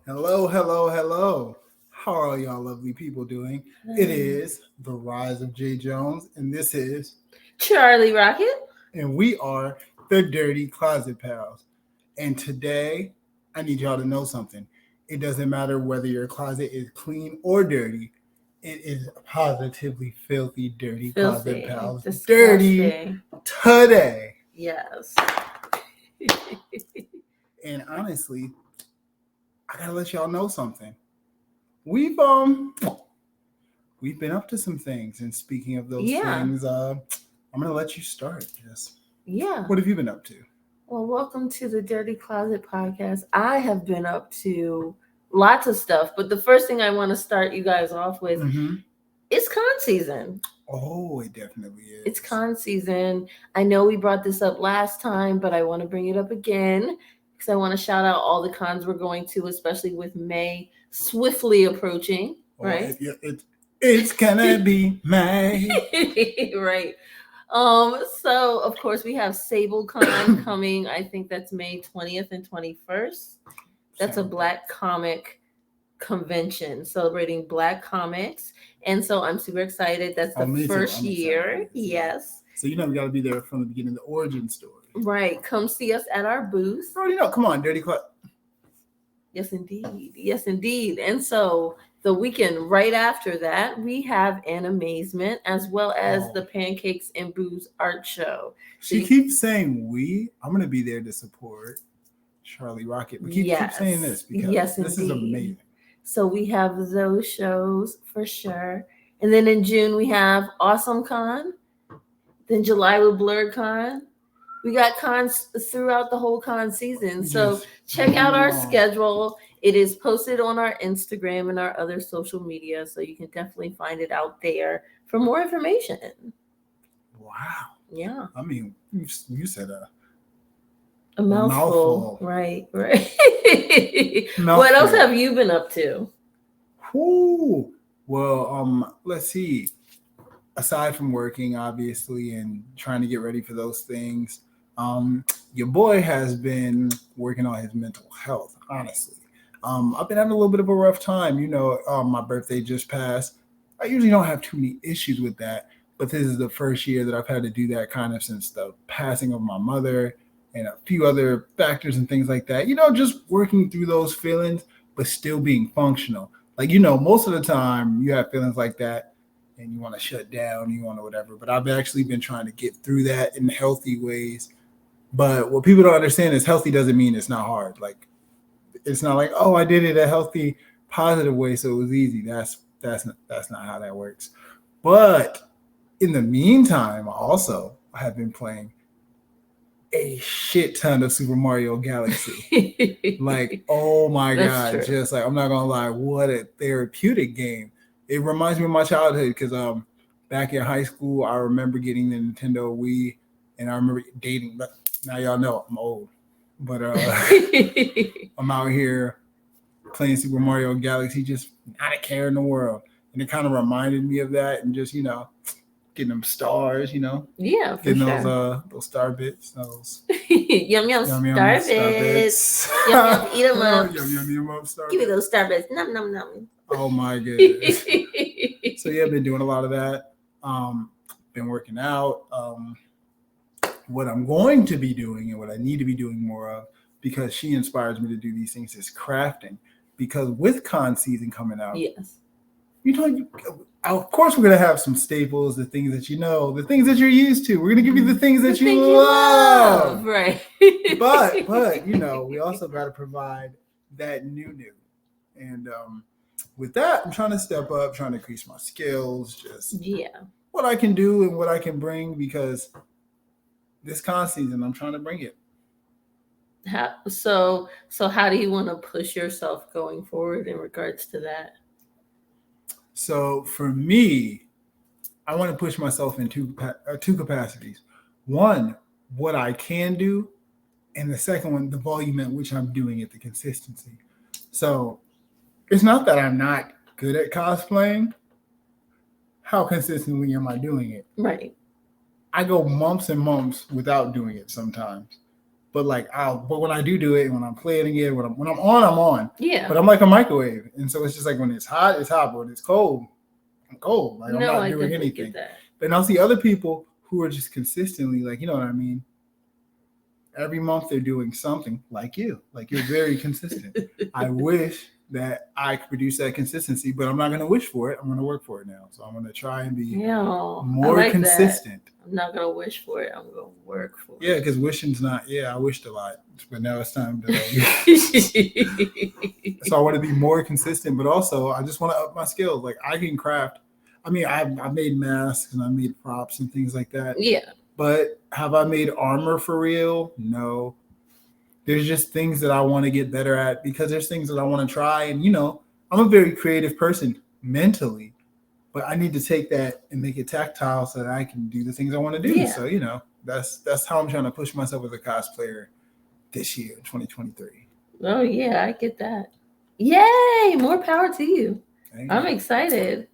Hello, hello, hello. How are y'all lovely people doing? It is the Rise of J. Jones, and this is, Charlie Rocket. and we are the Dirty Closet Pals. And today, I need y'all to know something. It doesn't matter whether your closet is clean or dirty, it is positively filthy, dirty closet Filthy. pals. Dirty Disgusting. today. Yes. And honestly, I gotta let y'all know something. We've been up to some things, and speaking of those Yeah. things, I'm gonna let you start. Just Yeah. what have you been up to? Well, welcome to the Dirty Closet Podcast. I have been up to lots of stuff, but the first thing I want to start you guys off with Mm-hmm. is con season. Oh, it definitely It's is. con season. I know we brought this up last time, but I want to bring it up again because I want to shout out all the cons we're going to, especially with May swiftly approaching, Oh, right? it's gonna be May. Right. So of course we have SableCon coming. I think that's May 20th and 21st. That's a Sound black comic convention celebrating black comics. And so I'm super excited. That's Oh, the me too. first I'm excited for year. this. Yeah. Yes. So we got to be there from the beginning, the origin story. Right. Come see us at our booth. You already know. Come on, Dirty Club. Yes, indeed. Yes, indeed. And so the weekend right after that, we have an amazement as well as the Oh, Pancakes and Booze art show. So she keeps saying we. I'm gonna be there to support Charlie Rocket, but keep saying this yes, because yes, this is indeed. amazing. So we have those shows for sure. And then in June, we have Awesome Con. Then July with Blurred Con. We got cons throughout the whole con season. So Just check out roaming our along. schedule. It is posted on our Instagram and our other social media. So you can definitely find it out there for more information. Wow. Yeah. I mean, you said A a mouthful. mouthful. Right, right. What else Mouthful. have you been up to? Whoo. Well, let's see. Aside from working, obviously, and trying to get ready for those things, your boy has been working on his mental health. Honestly, I've been having a little bit of a rough time. My birthday just passed. I usually don't have too many issues with that, but this is the first year that I've had to do that kind of since the passing of my mother and a few other factors and things like that. Just working through those feelings, but still being functional. Like, most of the time you have feelings like that and you want to shut down, you want to whatever. But I've actually been trying to get through that in healthy ways. But what people don't understand is healthy doesn't mean it's not hard. Like it's not like, oh, I did it a healthy, positive way, so it was easy. That's not how that works. But in the meantime, also I have been playing a shit ton of Super Mario Galaxy. Like, oh my That's god, true. just like I'm not gonna lie, what a therapeutic game. It reminds me of my childhood because back in high school I remember getting the Nintendo Wii and I remember dating, but now y'all know I'm old. But I'm out here playing Super Mario Galaxy, just not a care in the world. And it kind of reminded me of that and just, getting them stars, Yeah, for getting sure. those star bits, those Yum yum yum yum star star bits. bits. Yum yum eat 'em Oh, up. yum up star Give me those bits. star bits. Num num num. Oh my goodness. So yeah, I've been doing a lot of that. Been working out. What I'm going to be doing and what I need to be doing more of, because she inspires me to do these things, is crafting. Because with con season coming out, Yes. you of course we're gonna have some staples, the things that the things that you're used to. We're gonna give you the things The that you things you love. love, right? But we also got to provide that new. And with that, I'm trying to step up, trying to increase my skills, just Yeah. what I can do and what I can bring, because this con season, I'm trying to bring it. So how do you want to push yourself going forward in regards to that? So for me, I want to push myself in two capacities. One, what I can do, and the second one, the volume at which I'm doing it, the consistency. So it's not that I'm not good at cosplaying. How consistently am I doing it? Right. I go months and months without doing it sometimes. But like, but when I do it, when I'm playing again, when I'm on, I'm on. Yeah. But I'm like a microwave, and so it's just like when it's hot, it's hot. But when it's cold, I'm cold. Like I'm No, not I doing definitely anything. get that. But I'll see other people who are just consistently like, you know what I mean. Every month they're doing something like you. Like you're very consistent. I wish that I could produce that consistency, but I'm not going to wish for it. I'm going to work for it now. So I'm going to try and be Yeah, more like consistent. That. I'm not going to wish for it. I'm going to work for it. Yeah, because wishing's not. Yeah, I wished a lot, but now it's time to. So I want to be more consistent, but also I just want to up my skills. Like I can craft. I mean, I made masks and I made props and things like that. Yeah. But have I made armor for real? No. There's just things that I want to get better at because there's things that I want to try. And, I'm a very creative person mentally, but I need to take that and make it tactile so that I can do the things I want to do. Yeah. So, that's how I'm trying to push myself as a cosplayer this year, 2023. Oh, yeah, I get that. Yay! More power to you. I'm excited.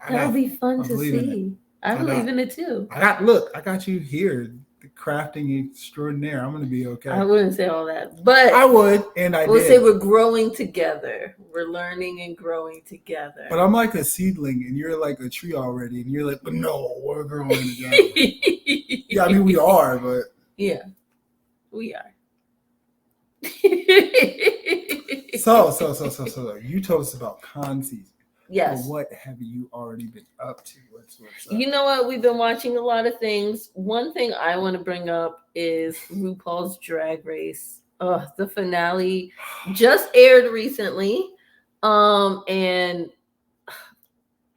That'll be fun to see. I believe in it too. I got you here. The crafting extraordinaire. I'm going to be okay. I wouldn't say all that, but I would, and I would did. say we're growing together. We're learning and growing together. But I'm like a seedling, and you're like a tree already, and you're like, but no, we're growing together. Yeah, I mean we are, but yeah, we are. So you told us about con season. Yes. But what have you already been up to? What's up? You know what? We've been watching a lot of things. One thing I want to bring up is RuPaul's Drag Race. The finale just aired recently. And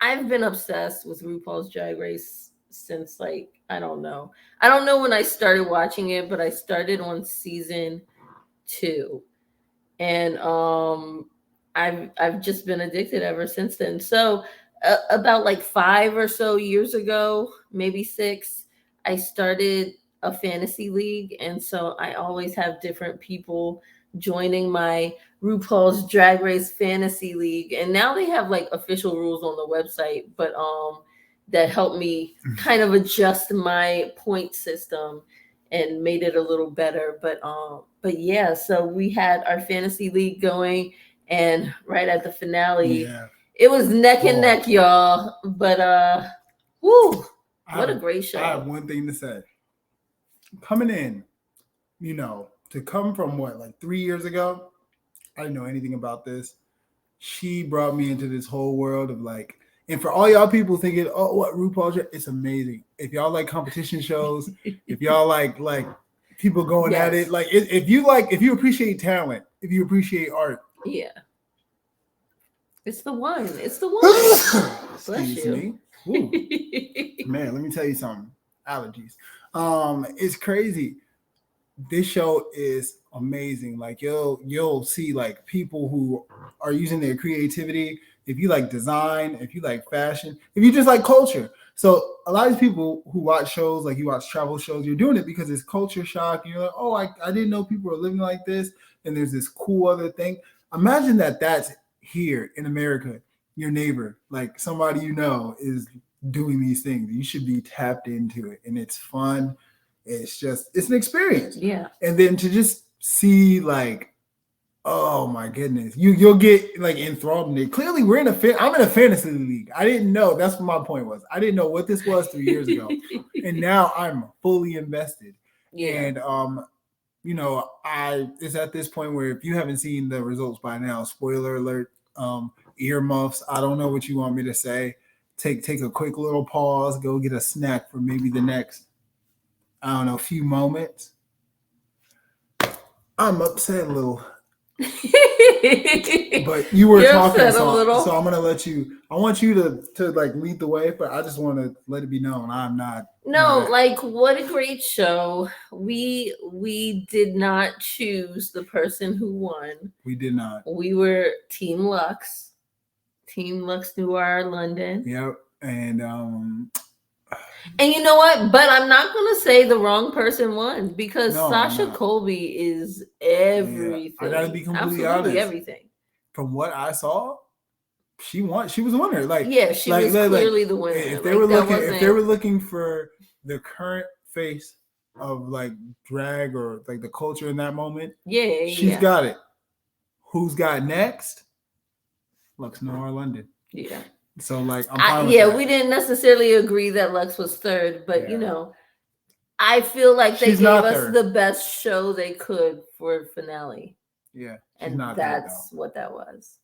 I've been obsessed with RuPaul's Drag Race since I don't know when I started watching it, but I started on season 2. And I've just been addicted ever since then. So about 5 or so years ago, maybe 6, I started a fantasy league. And so I always have different people joining my RuPaul's Drag Race Fantasy League. And now they have official rules on the website, but that helped me kind of adjust my point system and made it a little better. But yeah, so we had our fantasy league going, and right at the finale, it was neck and neck, y'all. But whoo, what a great show. I have one thing to say. Coming in, to come from 3 years ago, I didn't know anything about this. She brought me into this whole world of and for all y'all people thinking, oh, what RuPaul's, it's amazing. If y'all like competition shows, if y'all like people going at it, if you appreciate talent, if you appreciate art, yeah, it's the one. It's the one. Excuse me. Man, let me tell you something. Allergies. It's crazy. This show is amazing. You'll see people who are using their creativity. If you like design, if you like fashion, if you just like culture. So a lot of people who watch shows, you watch travel shows, you're doing it because it's culture shock. And you're like, oh, I didn't know people were living like this. And there's this cool other thing. Imagine that's here in America. Your neighbor, somebody is doing these things. You should be tapped into it. And it's fun. It's an experience. Yeah. And then to just see oh my goodness, you'll get enthralled in it. Clearly I'm in a fantasy league. I didn't know. That's what my point was. I didn't know what this was 3 years ago. And now I'm fully invested. Yeah. And it's at this point where if you haven't seen the results by now, spoiler alert, earmuffs, I don't know what you want me to say. Take a quick little pause, go get a snack for maybe the next, I don't know, few moments. I'm upset a little. But you were talking, so I'm gonna let you. I want you to lead the way, but I just want to let it be known I'm not. No, what a great show. We did not choose the person who won. We did not. We were Team Lux Noir London. Yep, and you know what? But I'm not going to say the wrong person won because Sasha Colby is everything. Yeah, I gotta be completely honest. Everything. From what I saw, she won. She was a winner. She was clearly the winner. If they were looking for the current face of like drag or like the culture in that moment. Yeah, She's yeah, got it. Who's got next? Lux Noir London. yeah. So like I'm fine with Yeah, that. we didn't necessarily agree that Lux was third, but you Yeah. know, I feel like they She's gave not us third. the best show they could for finale, Yeah, she's and not third though. that's what that was.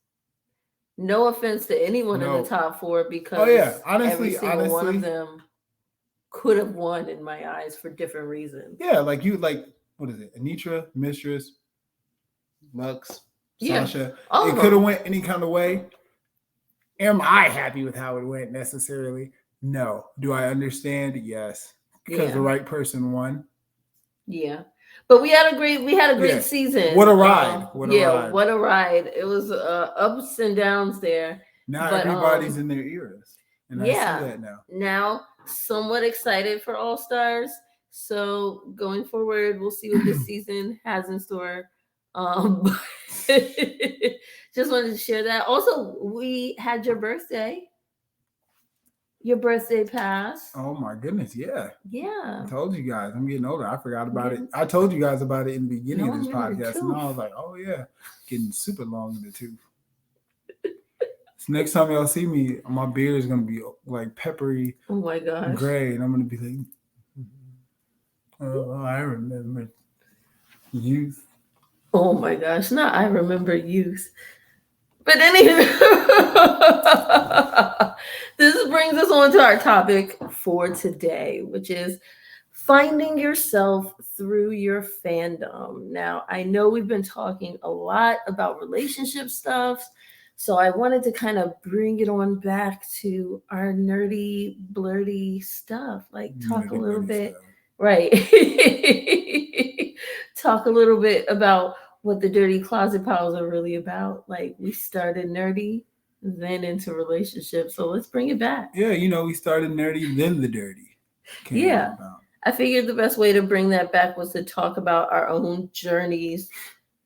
No offense to anyone in the No. top four, Oh yeah, because every honestly, single one of honestly, them could have won in my eyes for different reasons. yeah. Like you, like what is it? Anitra, Mistress, Lux, Yeah, Sasha. all It of could have them. went any kind of way. Am I happy with how it went necessarily? No. Do I understand? Yes, because the Yeah, right person won. yeah. But we had a great Yeah. season. What a ride! What a Yeah, ride! what a ride. It was ups and downs there. Now But everybody's in their eras, and I see yeah, that now. now somewhat excited for All Stars. So going forward, we'll see what this season has in store. Um, just wanted to share that. Also, we had your birthday. Your birthday pass. Oh my goodness! Yeah, Yeah. I told you guys I'm getting older. I forgot about it. Getting- I told you guys about it in the beginning of Long this in the podcast, and I was tooth. like, "Oh yeah, getting super long in the tooth." So next time y'all see me, my beard is gonna be like peppery Oh my gosh. gray, and I'm gonna be like, "Oh, I remember youth." Oh my gosh. Now I remember youth. But anyway, this brings us on to our topic for today, which is finding yourself through your fandom. Now, I know we've been talking a lot about relationship stuff, so I wanted to kind of bring it on back to our nerdy, blurty stuff. Like, talk a Nerdy little bitty bit, stuff. right? Talk a little bit about what the dirty closet pals are really about. Like, we started nerdy, then into relationships. So let's bring it back. Yeah, we started nerdy, then the dirty came Yeah. about. I figured the best way to bring that back was to talk about our own journeys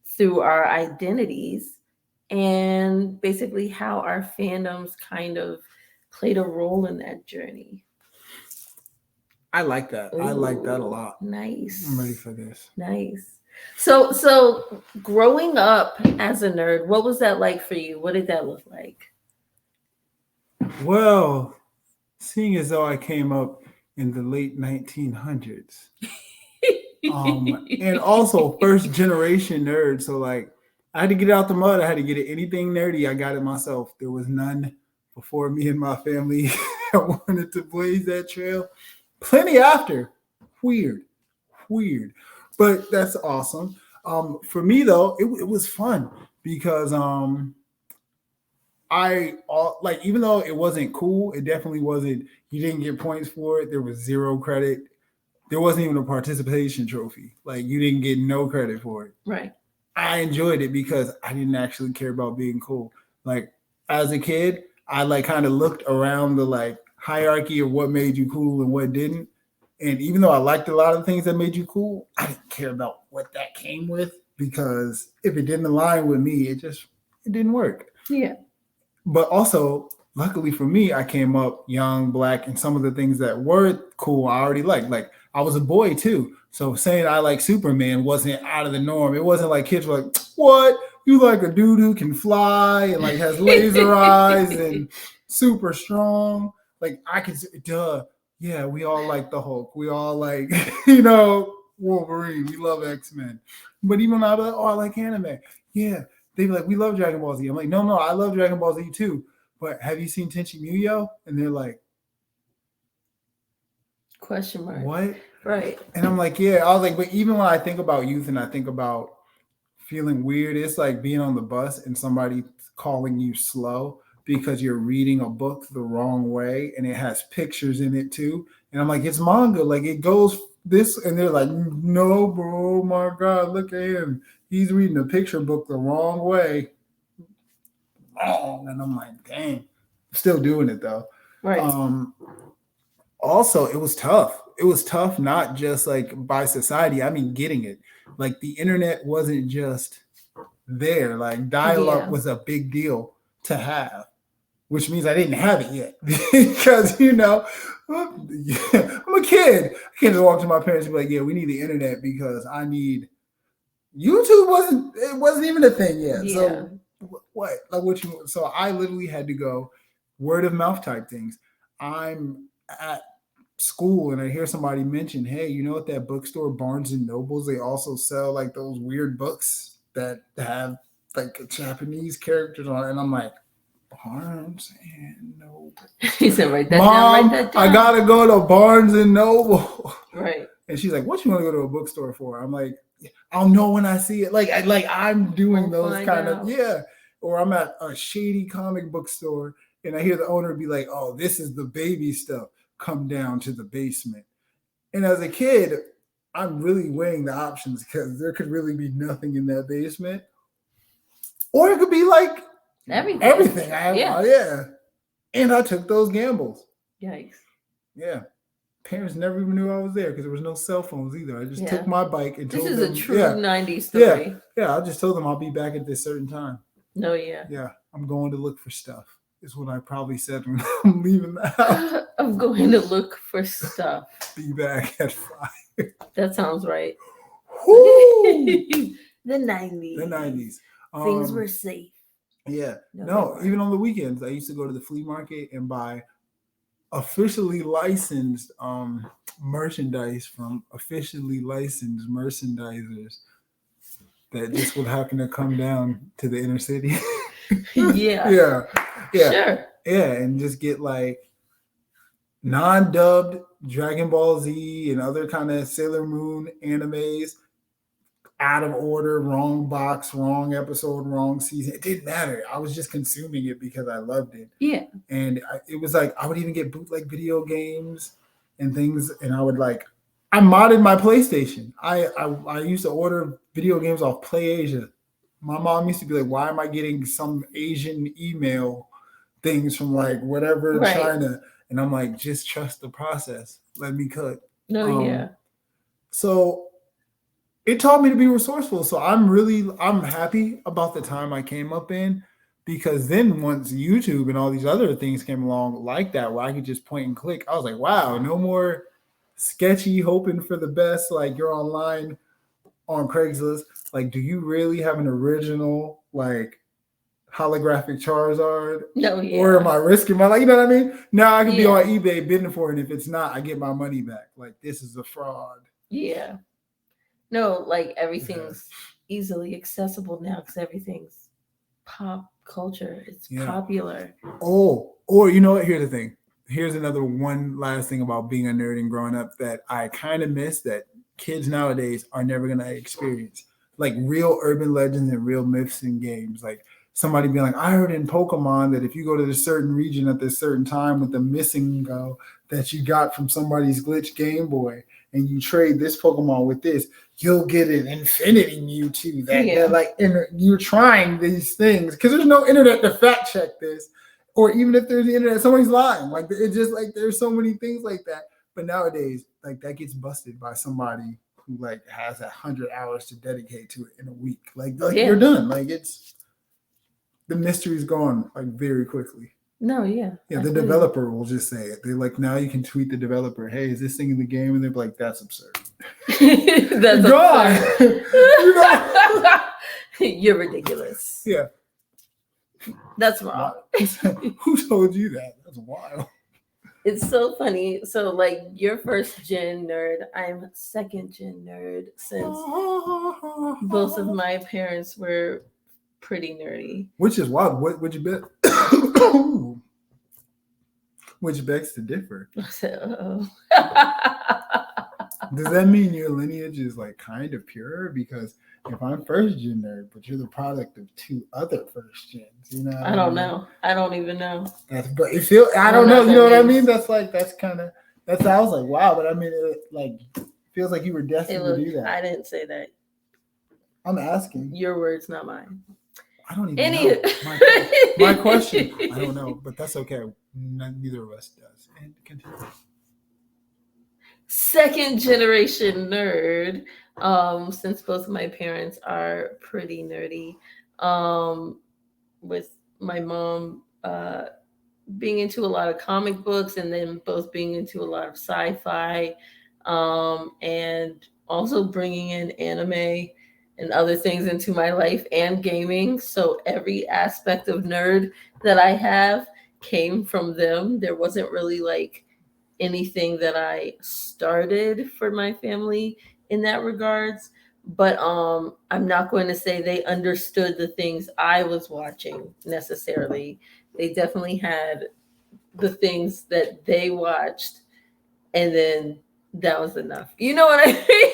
through our identities and basically how our fandoms kind of played a role in that journey. I like that. I like that a Ooh, lot. nice. I'm ready for this. Nice. So growing up as a nerd, what was that like for you? What did that look like? Well, seeing as though I came up in the late 1900s, and also first generation nerd, so like I had to get it out the mud. I had to get it. Anything nerdy, I got it myself. There was none before me and my family. I wanted to blaze that trail. Plenty after. Weird, but that's awesome. For me though, it was fun because like even though it wasn't cool, it definitely wasn't. You didn't get points for it. There was zero credit. There wasn't even a participation trophy. Like you didn't get no credit for it. Right. I enjoyed it because I didn't actually care about being cool. Like as a kid, I like kind of looked around the like hierarchy of what made you cool and what didn't. And even though I liked a lot of things that made you cool, I didn't care about what that came with because if it didn't align with me, it didn't work. Yeah. But also, luckily for me, I came up young, black, and some of the things that were cool I already liked. Like I was a boy too. So saying I like Superman wasn't out of the norm. It wasn't like kids were like, what? You like a dude who can fly and like has laser eyes and super strong. Like I could duh. Yeah, we all like the Hulk. We all like, Wolverine. We love X-Men. But even I like, oh, I like anime. Yeah. They'd be like, we love Dragon Ball Z. I'm like, no, I love Dragon Ball Z too. But have you seen Tenchi Muyo? And they're like, Question mark. what? Right. And I'm like, yeah. I was like, but even when I think about youth and I think about feeling weird, it's like being on the bus and somebody calling you slow because you're reading a book the wrong way and it has pictures in it too. And I'm like, it's manga. Like it goes this, and they're like, no, bro, my God, look at him. He's reading a picture book the wrong way. And I'm like, dang. Still doing it though. Right. Also, it was tough. It was tough, not just like by society. I mean, getting it. Like the internet wasn't just there. Like dial-up was a big deal to have, which means I didn't have it yet because I'm a kid. I can't just walk to my parents and be like, yeah, we need the internet because I need YouTube wasn't even a thing yet. Yeah. So what? Like what you so I literally had to go word of mouth type things. I'm at school and I hear somebody mention, hey, you know what that bookstore Barnes and Nobles, they also sell like those weird books that have like Japanese characters on it. And I'm like, Barnes and Noble. He said, write that Mom, down, write that down. I gotta go to Barnes and Noble. Right. And she's like, what you want to go to a bookstore for? I'm like, I'll know when I see it. I'm doing We'll those find kind out. of, yeah. Or I'm at a shady comic book store and I hear the owner be like, oh, this is the baby stuff. Come down to the basement. And as a kid, I'm really weighing the options because there could really be nothing in that basement. Or it could be like everything. Yeah. And I took those gambles. Yikes. Yeah. Parents never even knew I was there because there was no cell phones either. I just took my bike and told them. This is a true 90s story. Yeah. I just told them I'll be back at this certain time. No, yeah. Yeah. I'm going to look for stuff. Is what I probably said when I'm leaving the house. I'm going to look for stuff. Be back at 5. That sounds right. The 90s. The 90s. Things were safe. Yeah. No, even on the weekends, I used to go to the flea market and buy officially licensed merchandise from officially licensed merchandisers that just would happen to come down to the inner city. Yeah. Sure. Yeah, and just get like non-dubbed Dragon Ball Z and other kind of Sailor Moon animes out of order, wrong box, wrong episode, wrong season. It didn't matter. I was just consuming it because I loved it. Yeah. And it was like I would even get bootleg video games and things, and I would like I modded my PlayStation. I used to order video games off PlayAsia. My mom used to be like, why am I getting some Asian email things from like whatever China? And I'm like, just trust the process. Let me cook. Yeah. So it taught me to be resourceful. So I'm happy about the time I came up in, because then once YouTube and all these other things came along like that, where I could just point and click, I was like, wow, no more sketchy hoping for the best. Like you're online on Craigslist. Like, do you really have an original like holographic Charizard? No, yeah. Or am I risking my life? You know what I mean? Now I can be on eBay bidding for it. And if it's not, I get my money back. Like this is a fraud. Yeah. No, like everything's easily accessible now because everything's pop culture. It's popular. Oh, or you know what? Here's the thing. Here's another one last thing about being a nerd and growing up that I kind of miss that kids nowadays are never going to experience. Like real urban legends and real myths in games. Like somebody being like, I heard in Pokemon that if you go to this certain region at this certain time with the missing go that you got from somebody's glitch Game Boy, and you trade this Pokemon with this, you'll get an Infinity Mewtwo. That like you're trying these things because there's no internet to fact check this, or even if there's the internet, somebody's lying. Like it's just like there's so many things like that. But nowadays, like that gets busted by somebody who like has 100 hours to dedicate to it in a week. Like you're done. Like it's the mystery's gone like very quickly. No, yeah. The developer will just say it. They're like, now you can tweet the developer, hey, is this thing in the game? And they're like, that's absurd. That's absurd. You're ridiculous. Yeah. That's wrong. Who told you that? That's wild. It's so funny. So, like, you're first gen nerd. I'm second gen nerd since both of my parents were pretty nerdy. Which is wild. What would you bet? Which begs to differ. Does that mean your lineage is like kind of pure? Because if I'm first gen nerd, but you're the product of two other first gens, you know? I don't know. I don't even know. But it feels. I don't know. You know what I mean? That's like kind of. That sounds like wow. But I mean, it like feels like you were destined to do that. I didn't say that. I'm asking. Your words, not mine. I don't even know. My question. I don't know, but that's okay. Neither of us does. And continue. Second generation nerd. Since both of my parents are pretty nerdy. With my mom being into a lot of comic books and then both being into a lot of sci-fi, and also bringing in anime and other things into my life and gaming. So every aspect of nerd that I have came from them. There wasn't really like anything that I started for my family in that regards. But I'm not going to say they understood the things I was watching necessarily. They definitely had the things that they watched, and then that was enough. You know what I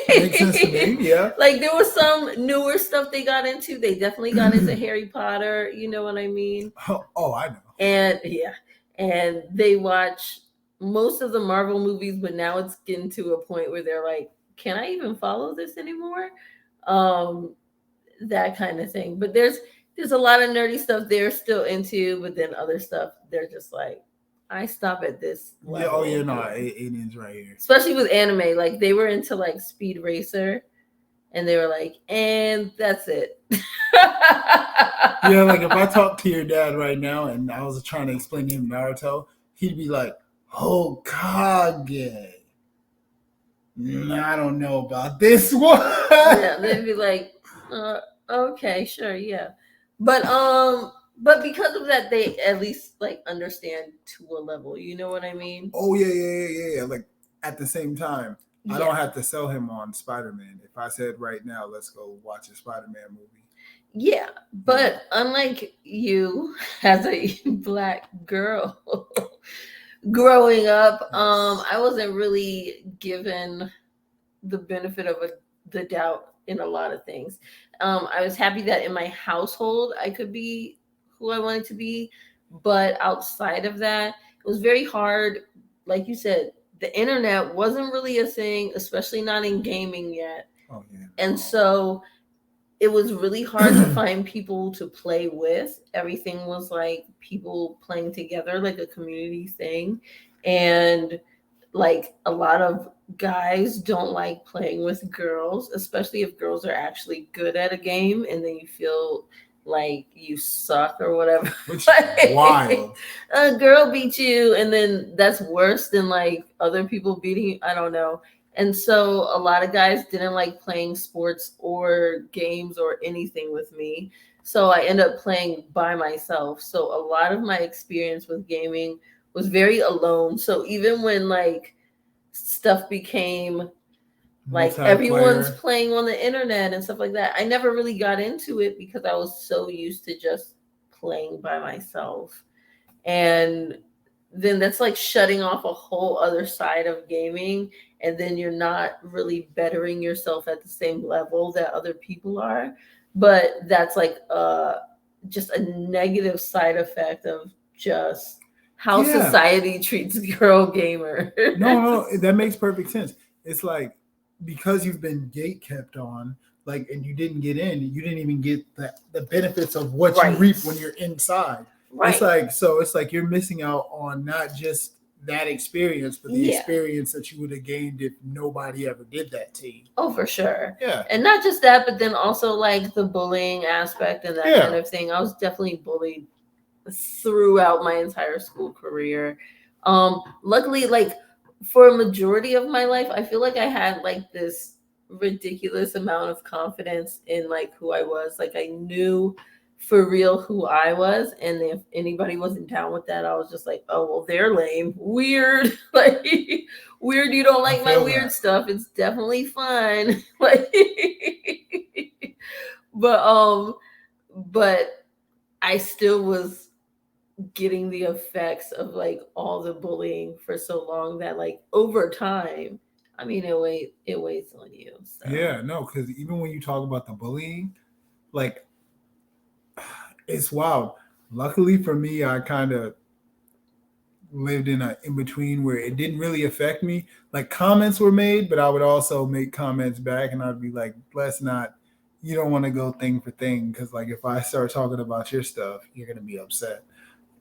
Makes sense to me. mean? Yeah. Like there was some newer stuff they got into. They definitely got into Harry Potter. You know what I mean? Oh, I know. And yeah, and they watch most of the Marvel movies, but now it's getting to a point where they're like, can I even follow this anymore? Um, that kind of thing. But there's a lot of nerdy stuff they're still into, but then other stuff they're just like, I stop at this Yeah. Oh, yeah. level. No, aliens right here. Especially with anime, like they were into like Speed Racer, and they were like, and that's it. Yeah, like if I talk to your dad right now and I was trying to explain to him Naruto, he'd be like, Hokage. I don't know about this one. Yeah, they'd be like, okay, sure, yeah. But because of that, they at least like understand to a level. You know what I mean? Oh, yeah. Like at the same time, I Yeah. don't have to sell him on Spider-Man. If I said right now, let's go watch a Spider-Man movie. Yeah, but unlike you as a black girl growing up, I wasn't really given the benefit of the doubt in a lot of things. I was happy that in my household I could be who I wanted to be, but outside of that, it was very hard. Like you said, the internet wasn't really a thing, especially not in gaming yet. Oh, yeah. And so it was really hard to find people to play with. Everything was like people playing together, like a community thing. And like a lot of guys don't like playing with girls, especially if girls are actually good at a game and then you feel like you suck or whatever. Which is wild. A girl beat you, and then that's worse than like other people beating you. I don't know. And so a lot of guys didn't like playing sports or games or anything with me. So I ended up playing by myself. So a lot of my experience with gaming was very alone. So even when like stuff became like everyone's playing on the internet and stuff like that, I never really got into it because I was so used to just playing by myself. And then that's like shutting off a whole other side of gaming, and then you're not really bettering yourself at the same level that other people are. But that's like just a negative side effect of just how society treats girl gamer. No, that makes perfect sense. It's like because you've been gate kept on, like, and you didn't get in, you didn't even get the benefits of what you reap when you're inside. Right. It's like you're missing out on not just that experience, but the experience that you would have gained if nobody ever did that to you. Oh, for sure. Yeah. And not just that, but then also like the bullying aspect and that kind of thing. I was definitely bullied throughout my entire school career. Luckily, like for a majority of my life, I feel like I had like this ridiculous amount of confidence in like who I was. Like I knew for real who I was, and if anybody wasn't down with that, I was just like, oh well, they're lame, weird, like weird. You don't like my weird stuff. It's definitely fun, like, but I still was getting the effects of like all the bullying for so long that like over time, I mean, it weighs on you. So. Yeah, no, because even when you talk about the bullying, like it's wild. Luckily for me, I kind of lived in between where it didn't really affect me. Like comments were made, but I would also make comments back, and I'd be like, let's not. You don't want to go thing for thing because like if I start talking about your stuff, you're gonna be upset.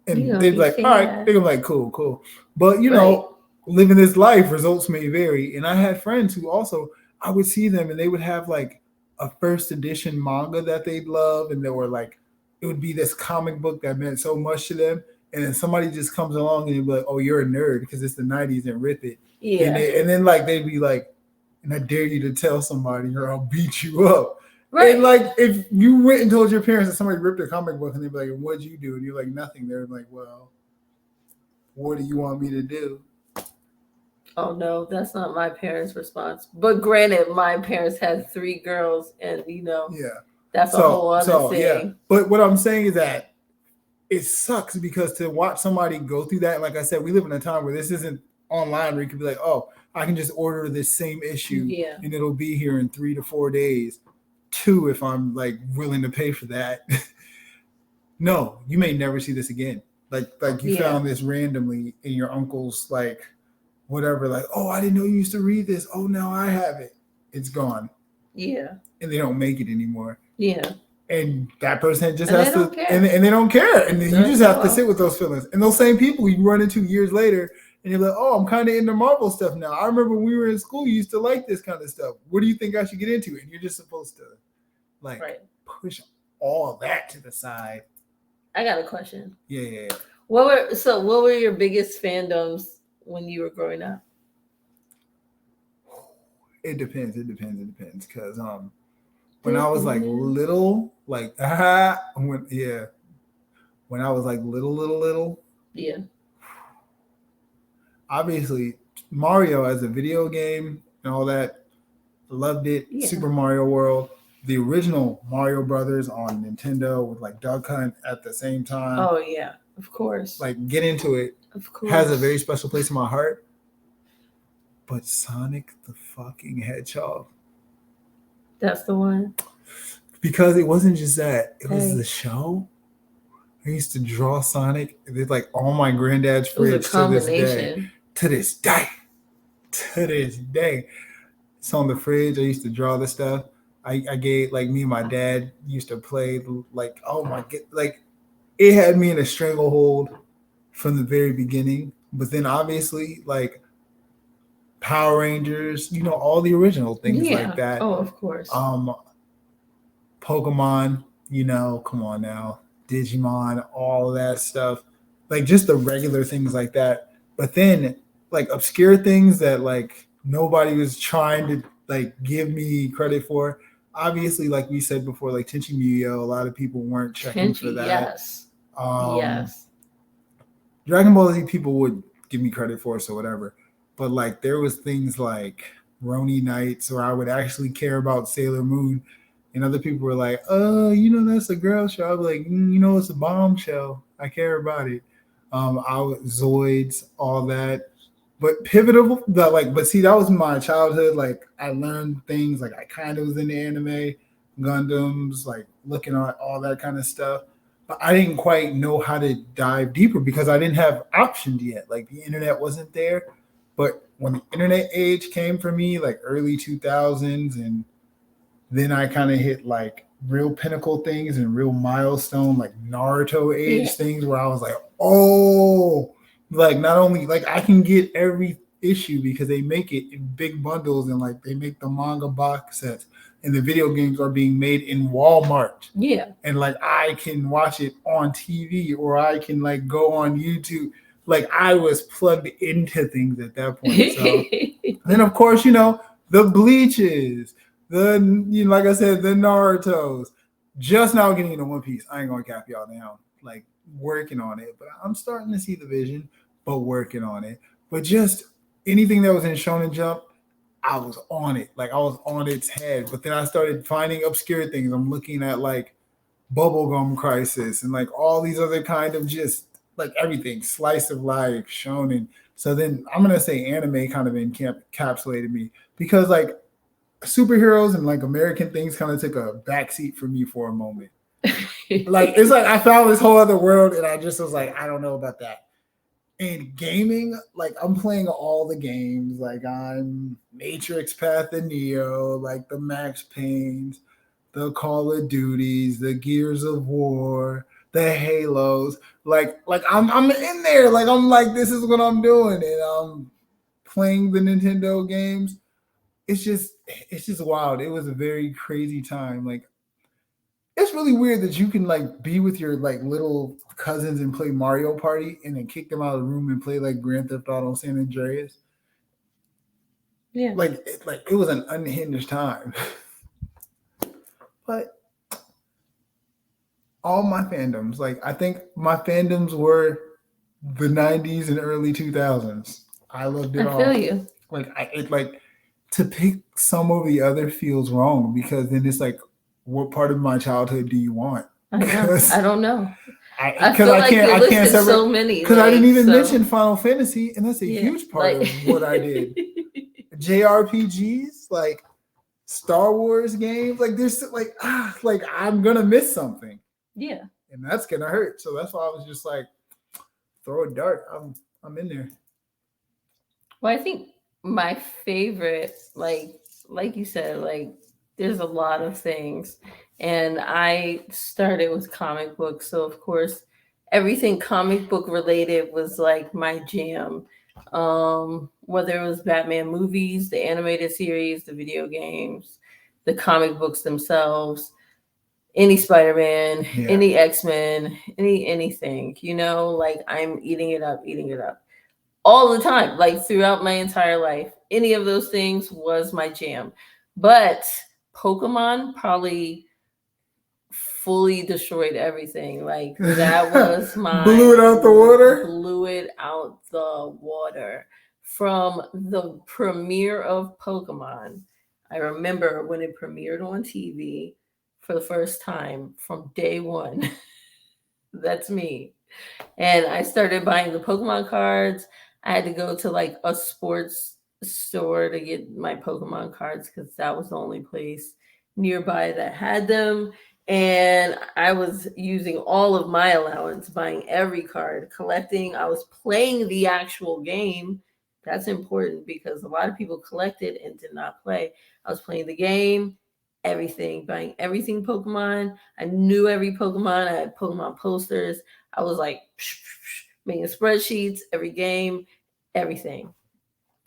And they'd be like, all right, they're like, cool. But you know, living this life, results may vary. And I had friends who also, I would see them and they would have like a first edition manga that they'd love. And they were like, it would be this comic book that meant so much to them. and then somebody just comes along and you're like, "Oh, you're a nerd because it's the '90s and rip it," Yeah. and then like they'd be like, "And I dare you to tell somebody, or I'll beat you up." Right. And like if you went and told your parents that somebody ripped a comic book, and they'd be like, "What'd you do?" And you're like, "Nothing." They're like, "Well, what do you want me to do?" Oh no, that's not my parents' response. But granted, my parents had 3 girls, and Yeah. that's a whole other Yeah. thing. But what I'm saying is that it sucks because to watch somebody go through that, like I said, we live in a time where this isn't online where you can be like, "Oh, I can just order this same issue Yeah. and it'll be here in 3 to 4 days." 2, if I'm like willing to pay for that. No, you may never see this again. Like you found this randomly in your uncle's like whatever, like, "Oh, I didn't know you used to read this. Oh, now I have it." It's gone. Yeah. And they don't make it anymore. Yeah. And that person just And has they to, don't care. and they don't care. And then you That's just have to well. sit with those feelings. And those same people you run into years later, and you're like, "Oh, I'm kind of into Marvel stuff now. I remember when we were in school, you used to like this kind of stuff. What do you think I should get into?" And you're just supposed to like push all of that to the side. I got a question. Yeah. What were your biggest fandoms when you were growing up? It depends. Because when I was like little, like when I was like little, yeah, obviously Mario as a video game and all that, loved it. Yeah. Super Mario World, the original Mario Brothers on Nintendo with like Duck Hunt at the same time. Oh yeah, of course. Like get into it. Of course. Has a very special place in my heart. But Sonic the fucking Hedgehog. That's the one. Because it wasn't just that; it was the show. I used to draw Sonic. It's like all my granddad's fridge to this day. To this day. It's on the fridge. I used to draw this stuff. I gave like me and my dad used to play like, oh my god, like it had me in a stranglehold from the very beginning. But then obviously like Power Rangers, all the original things like that. Oh, of course. Pokemon, come on now. Digimon, all of that stuff. Like just the regular things like that. But then like obscure things that like nobody was trying to like give me credit for. Obviously, like we said before, like Tenchi Muyo, a lot of people weren't checking for that. Yes. Yes. Dragon Ball Z people would give me credit for, so whatever. But like there was things like Roni Nights, or I would actually care about Sailor Moon. And other people were like, that's a girl show. I'd be like, it's a bombshell. I care about it. Zoids, all that. But pivotal, but see, that was my childhood. Like I learned things, like I kind of was into anime, Gundams, like looking at all that kind of stuff. But I didn't quite know how to dive deeper because I didn't have options yet. Like the internet wasn't there. But when the internet age came for me, like early 2000s, and then I kind of hit like real pinnacle things and real milestone, like Naruto age things where I was like, oh, like not only like I can get every issue because they make it in big bundles and like they make the manga box sets and the video games are being made in Walmart. Yeah. And like I can watch it on TV or I can like go on YouTube. Like I was plugged into things at that point. So then of course, the Bleaches, like I said, the Narutos, just now getting into One Piece. I ain't gonna cap y'all down. Like working on it, but I'm starting to see the vision, but working on it. But just anything that was in Shonen Jump, I was on it. Like I was on its head. But then I started finding obscure things. I'm looking at like Bubblegum Crisis and like all these other kind of just like everything, slice of life, shonen. So then I'm gonna say anime kind of encapsulated me because like superheroes and like American things kind of took a backseat for me for a moment. Like it's like I found this whole other world and I just was like, I don't know about that. And gaming, like I'm playing all the games, like I'm Matrix Path and Neo, like the Max Paynes, the Call of Duties, the Gears of War, the Halos. Like I'm in there. Like I'm like, this is what I'm doing. And I'm playing the Nintendo games. It's just wild. It was a very crazy time. Like it's really weird that you can like be with your like little cousins and play Mario Party and then kick them out of the room and play like Grand Theft Auto San Andreas. Yeah. Like it was an unhinged time. But all my fandoms, like I think my fandoms were the 90s and early 2000s. I loved it I all. feel you. Like to pick some over the other feels wrong because then it's like, what part of my childhood do you want? I know. I don't know. I Because feel like you listed separate, so many. because I didn't even so, mention Final Fantasy, and that's a huge part of what I did. JRPGs, like Star Wars games, like there's like I'm gonna miss something. Yeah. And that's gonna hurt. So that's why I was just like, throw a dart. I'm in there. Well, I think my favorite, like you said, like there's a lot of things. And I started with comic books, so of course everything comic book related was like my jam. Whether it was Batman movies, the animated series, the video games, the comic books themselves, any Spider-Man, any X-Men, anything, like I'm eating it up all the time, like throughout my entire life. Any of those things was my jam. But Pokemon probably fully destroyed everything. Like that was my blew it out the water. Blew it out the water. From the premiere of Pokemon, I remember when it premiered on TV for the first time from day one. That's me. And I started buying the Pokemon cards. I had to go to like a sports store to get my Pokemon cards because that was the only place nearby that had them. And I was using all of my allowance, buying every card, collecting. I was playing the actual game. That's important because a lot of people collected and did not play. I was playing the game, everything, buying everything Pokemon. I knew every Pokemon. I had Pokemon posters. I was like making spreadsheets, every game, everything.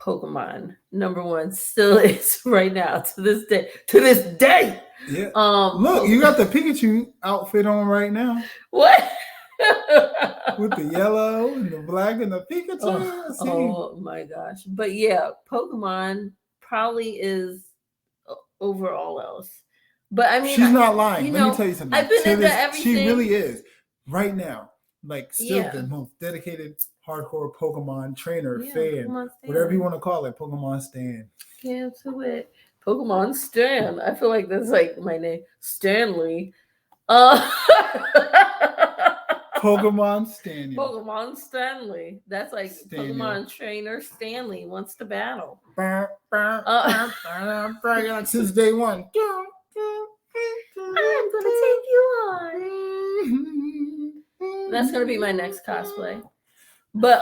Pokemon number one still is right now to this day. To this day. Yeah. Look, you got the Pikachu outfit on right now. What? With the yellow and the black and the Pikachu. Oh my gosh. But yeah, Pokemon probably is over all else. But I mean, she's not lying. Let me tell you something. I've been into everything. She really is. Right now. Like still the most dedicated hardcore Pokemon trainer, fan, Pokemon whatever you want to call it, Pokemon stan. Yeah, to it. Pokemon Stan. I feel like that's like my name. Stanley. Pokemon Stanley. Pokemon Stanley. That's like Pokemon trainer Stanley wants to battle. Since day one. I'm gonna take you on. That's gonna be my next cosplay. But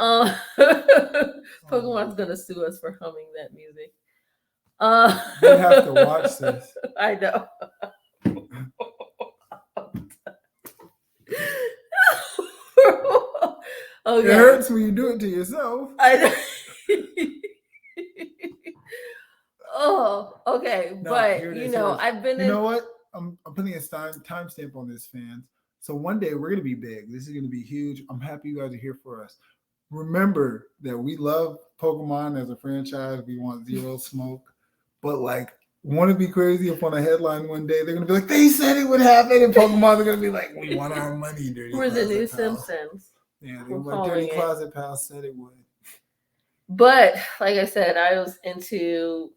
Pokemon's gonna sue us for humming that music. You have to watch this. I know. Okay. It hurts when you do it to yourself. I know. Oh, okay. No, but I've been. You know what? I'm putting a timestamp on this, fans. So one day we're gonna be big. This is gonna be huge. I'm happy you guys are here for us. Remember that we love Pokemon as a franchise. We want zero smoke. But like, want to be crazy if on a headline one day they're gonna be like, they said it would happen, and Pokemon are gonna be like, we want our money, dirty. We're the new Simpsons. Yeah, Dirty Closet Pal said it would. But like I said, I was into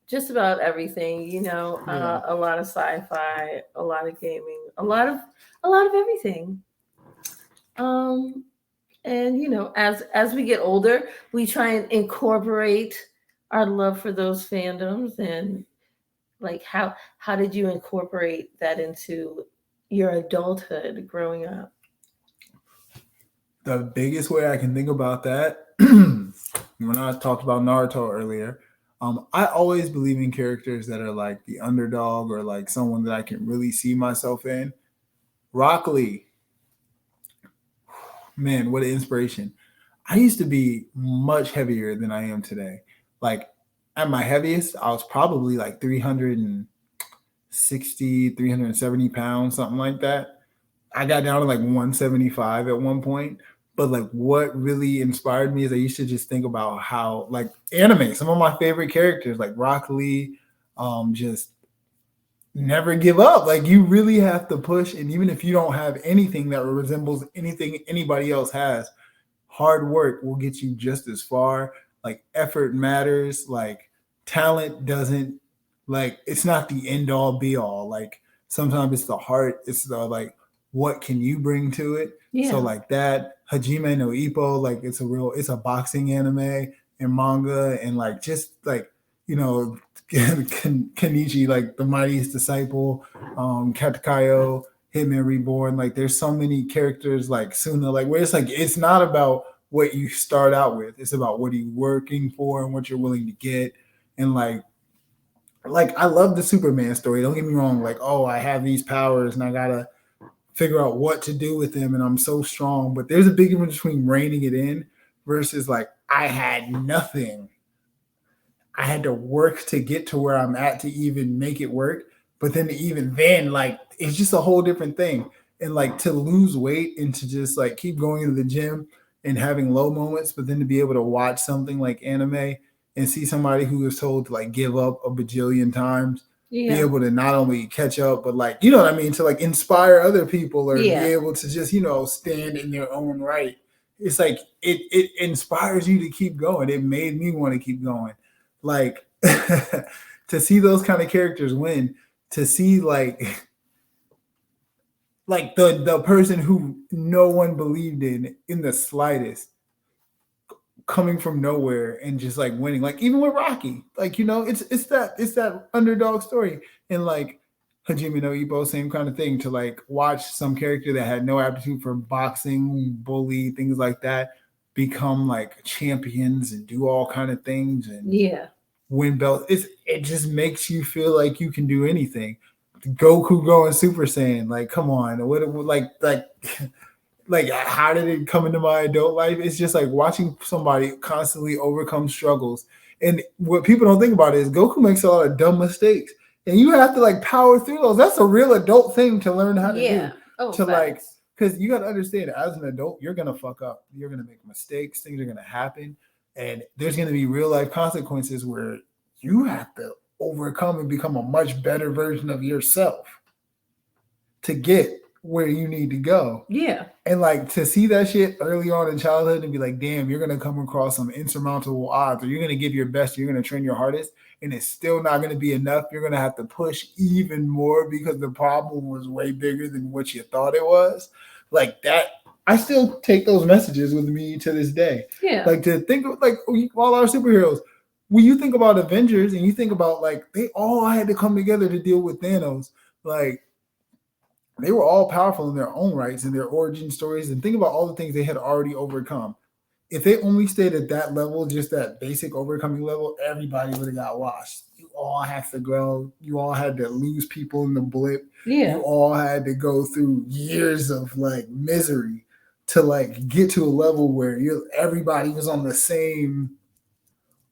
just about everything. A lot of sci-fi, a lot of gaming, a lot of everything. And as we get older, we try and incorporate our love for those fandoms. And like how did you incorporate that into your adulthood growing up? The biggest way I can think about that, when I talked about Naruto earlier, I always believe in characters that are like the underdog or like someone that I can really see myself in. Rock Lee. Man, what an inspiration. I used to be much heavier than I am today. Like at my heaviest, I was probably like 360 360, 370 pounds, something like that. I got down to like 175 at one point. But like what really inspired me is I used to just think about how like anime, some of my favorite characters like Rock Lee, just never give up. Like you really have to push, and even if you don't have anything that resembles anything anybody else has, hard work will get you just as far. Like effort matters. Like talent doesn't. Like it's not the end all be all. Like sometimes it's the heart. It's the like what can you bring to it. So Yeah. like that Hajime no Ippo, like it's a boxing anime and manga, and like just like you know Kenichi, like the mightiest disciple, Katakayo, Hitman Reborn. Like there's so many characters like Suna, like where it's like it's not about what you start out with. It's about what you're working for and what you're willing to get. And like I love the Superman story. Don't get me wrong. Like, oh, I have these powers and I gotta figure out what to do with them and I'm so strong. But there's a big difference between reining it in versus like I had nothing. I had to work to get to where I'm at to even make it work. But then even then, like it's just a whole different thing. And like to lose weight and to just like keep going to the gym and having low moments, but then to be able to watch something like anime and see somebody who was told to like give up a bajillion times, be Yeah. able to not only catch up, but like, you know what I mean, to like inspire other people or be Yeah. able to just, stand in their own right. It's like it inspires you to keep going. It made me want to keep going like to see those kind of characters win, to see like the person who no one believed in the slightest coming from nowhere and just like winning, like even with Rocky, like it's that underdog story. And like Hajime no Ippo, same kind of thing, to like watch some character that had no aptitude for boxing, bully, things like that, become like champions and do all kind of things and Yeah. win belts. It just makes you feel like you can do anything. Goku going Super Saiyan, like come on, what like how did it come into my adult life? It's just like watching somebody constantly overcome struggles. And what people don't think about is Goku makes a lot of dumb mistakes, and you have to like power through those. That's a real adult thing to learn how to Yeah. do. Oh, To like, facts. because you got to understand, as an adult, you're gonna fuck up. You're gonna make mistakes. Things are gonna happen, and there's gonna be real life consequences where you have to overcome and become a much better version of yourself to get where you need to go. Yeah. And like to see that shit early on in childhood and be like, damn, you're gonna come across some insurmountable odds, or you're gonna give your best, you're gonna train your hardest, and it's still not gonna be enough. You're gonna have to push even more because the problem was way bigger than what you thought it was. Like that, I still take those messages with me to this day. Yeah. Like to think of like all our superheroes. When you think about Avengers and you think about like they all had to come together to deal with Thanos, like they were all powerful in their own rights and their origin stories, and think about all the things they had already overcome. If they only stayed at that level, just that basic overcoming level, everybody would have got washed. You all have to grow. You all had to lose people in the blip. Yeah. You all had to go through years of like misery to like get to a level where you everybody was on the same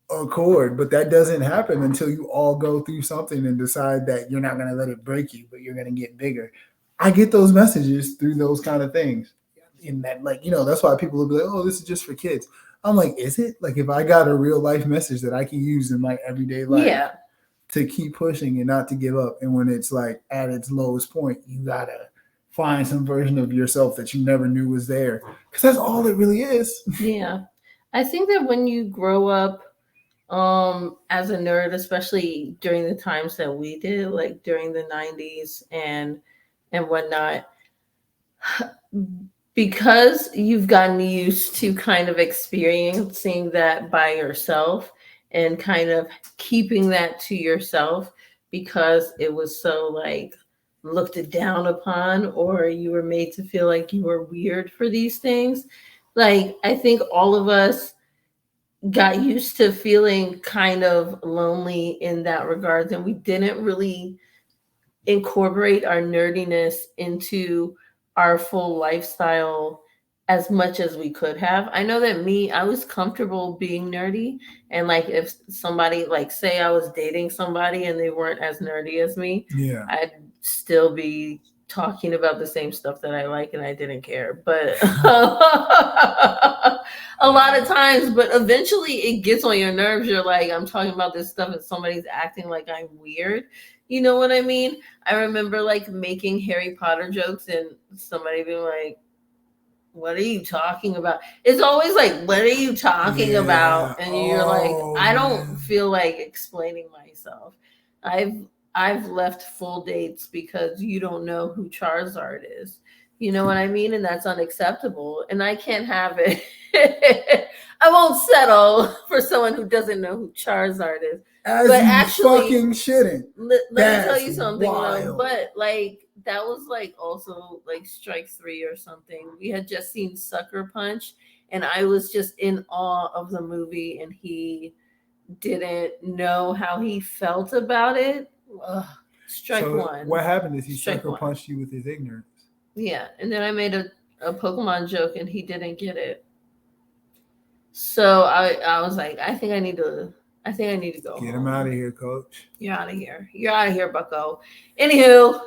accord. But that doesn't happen until you all go through something and decide that you're not going to let it break you, but you're going to get bigger. I get those messages through those kind of things. In that, like, that's why people will be like, oh, this is just for kids. I'm like, is it? Like, if I got a real life message that I can use in my everyday life Yeah. to keep pushing and not to give up. And when it's like at its lowest point, you gotta find some version of yourself that you never knew was there. Because that's all it really is. Yeah. I think that when you grow up as a nerd, especially during the times that we did, like during the 90s and whatnot, because you've gotten used to kind of experiencing that by yourself and kind of keeping that to yourself because it was so like looked down upon, or you were made to feel like you were weird for these things. Like I think all of us got used to feeling kind of lonely in that regard, and we didn't really incorporate our nerdiness into our full lifestyle as much as we could have. I know that I was comfortable being nerdy, and like if somebody, like say I was dating somebody and they weren't as nerdy as me, Yeah. I'd still be talking about the same stuff that I like and I didn't care. But a lot of times, but eventually it gets on your nerves. You're like, I'm talking about this stuff and somebody's acting like I'm weird. You know what I mean? I remember like making Harry Potter jokes and somebody being like, what are you talking about? It's always like, what are you talking about? And you're like, I don't feel like explaining myself. I've I've left full dates because you don't know who Charizard is. You know what I mean? And that's unacceptable. And I can't have it. I won't settle for someone who doesn't know who Charizard is. As but you actually, fucking shouldn't. Let me tell you something though. But like that was like also like strike 3 or something. We had just seen Sucker Punch, and I was just in awe of the movie, and he didn't know how he felt about it. Ugh, strike so 1. What happened is he sucker punched you with his ignorance. Yeah, and then I made a Pokemon joke, and he didn't get it. So I was like, I think I need to go. Get him out of here, coach. You're out of here. You're out of here, bucko. Anywho,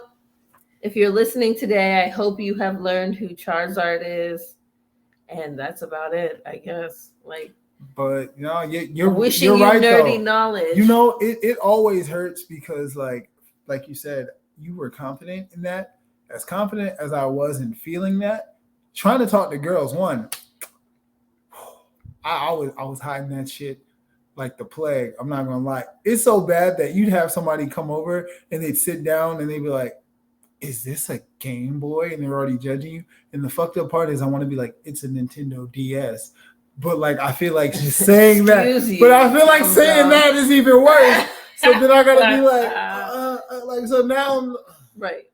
if you're listening today, I hope you have learned who Charizard is. And that's about it, I guess. Like, but you know, you're wishing you're right, nerdy though. Knowledge. You know, it always hurts because like you said, you were confident in that. As confident as I was in feeling that, trying to talk to girls, I was hiding that shit like the plague. I'm not gonna lie. It's so bad that you'd have somebody come over and they'd sit down and they'd be like, is this a Game Boy? And they're already judging you. And the fucked up part is I want to be like, it's a Nintendo DS. But like I feel like just saying that. But I feel like saying that is even worse. So then I gotta be like so now I'm right.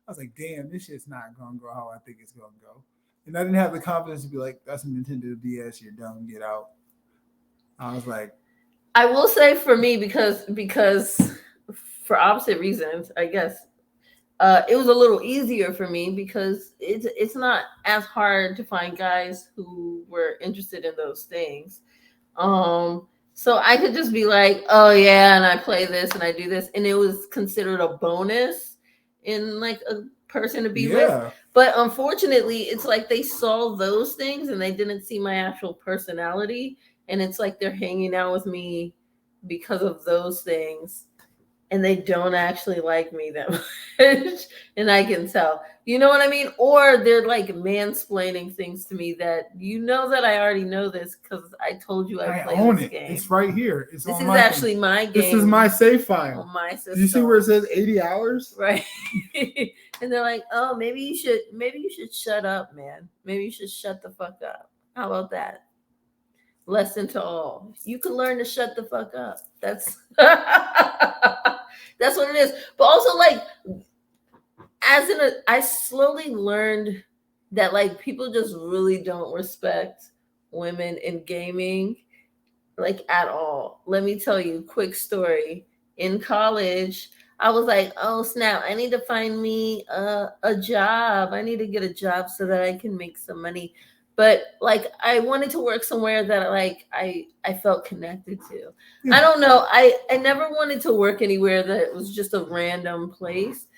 I was like, damn, this shit's not gonna go how I think it's gonna go. And I didn't have the confidence to be like, that's a Nintendo DS, you're dumb, get out. I was like, I will say for me, because for opposite reasons, I guess, it was a little easier for me because it's not as hard to find guys who were interested in those things. So I could just be like, oh yeah, and I play this and I do this, and it was considered a bonus in like a person to be with. But unfortunately, it's like they saw those things and they didn't see my actual personality. And it's like they're hanging out with me because of those things. And they don't actually like me that much. And I can tell. You know what I mean? Or they're like mansplaining things to me that you know that I already know this because I told you I played this game. It's right here. This is actually my game. This is my save file. On my system. Do you see where it says 80 hours? Right. And they're like, oh, maybe you should shut up, man. Maybe you should shut the fuck up. How about that? Lesson to all. You can learn to shut the fuck up. That's that's what it is. But also, like, I slowly learned that like people just really don't respect women in gaming, like at all. Let me tell you a quick story. In college, I was like, oh snap, I need to find me a job. I need to get a job so that I can make some money. But like I wanted to work somewhere that like I felt connected to. Yeah. I don't know. I never wanted to work anywhere that was just a random place,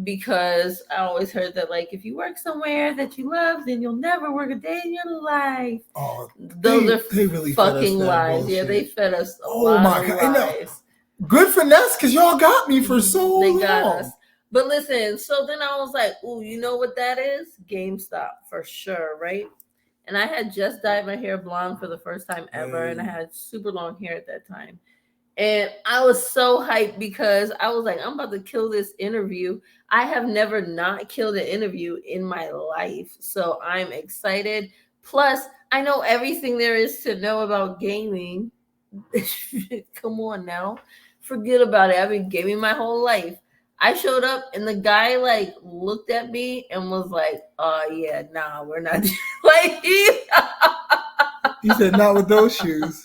because I always heard that like if you work somewhere that you love, then you'll never work a day in your life. Oh, those are really fucking lies. Yeah, they fed us a lot of lies. Good finesse, because y'all got me for so long. They got us. But listen, so then I was like, ooh, you know what that is? GameStop for sure, right? And I had just dyed my hair blonde for the first time ever, and I had super long hair at that time. And I was so hyped because I was like, I'm about to kill this interview. I have never not killed an interview in my life. So I'm excited. Plus, I know everything there is to know about gaming. Come on now. Forget about it. I've been gaming my whole life. I showed up and the guy like looked at me and was like, oh yeah, nah, we're not like he said not with those shoes.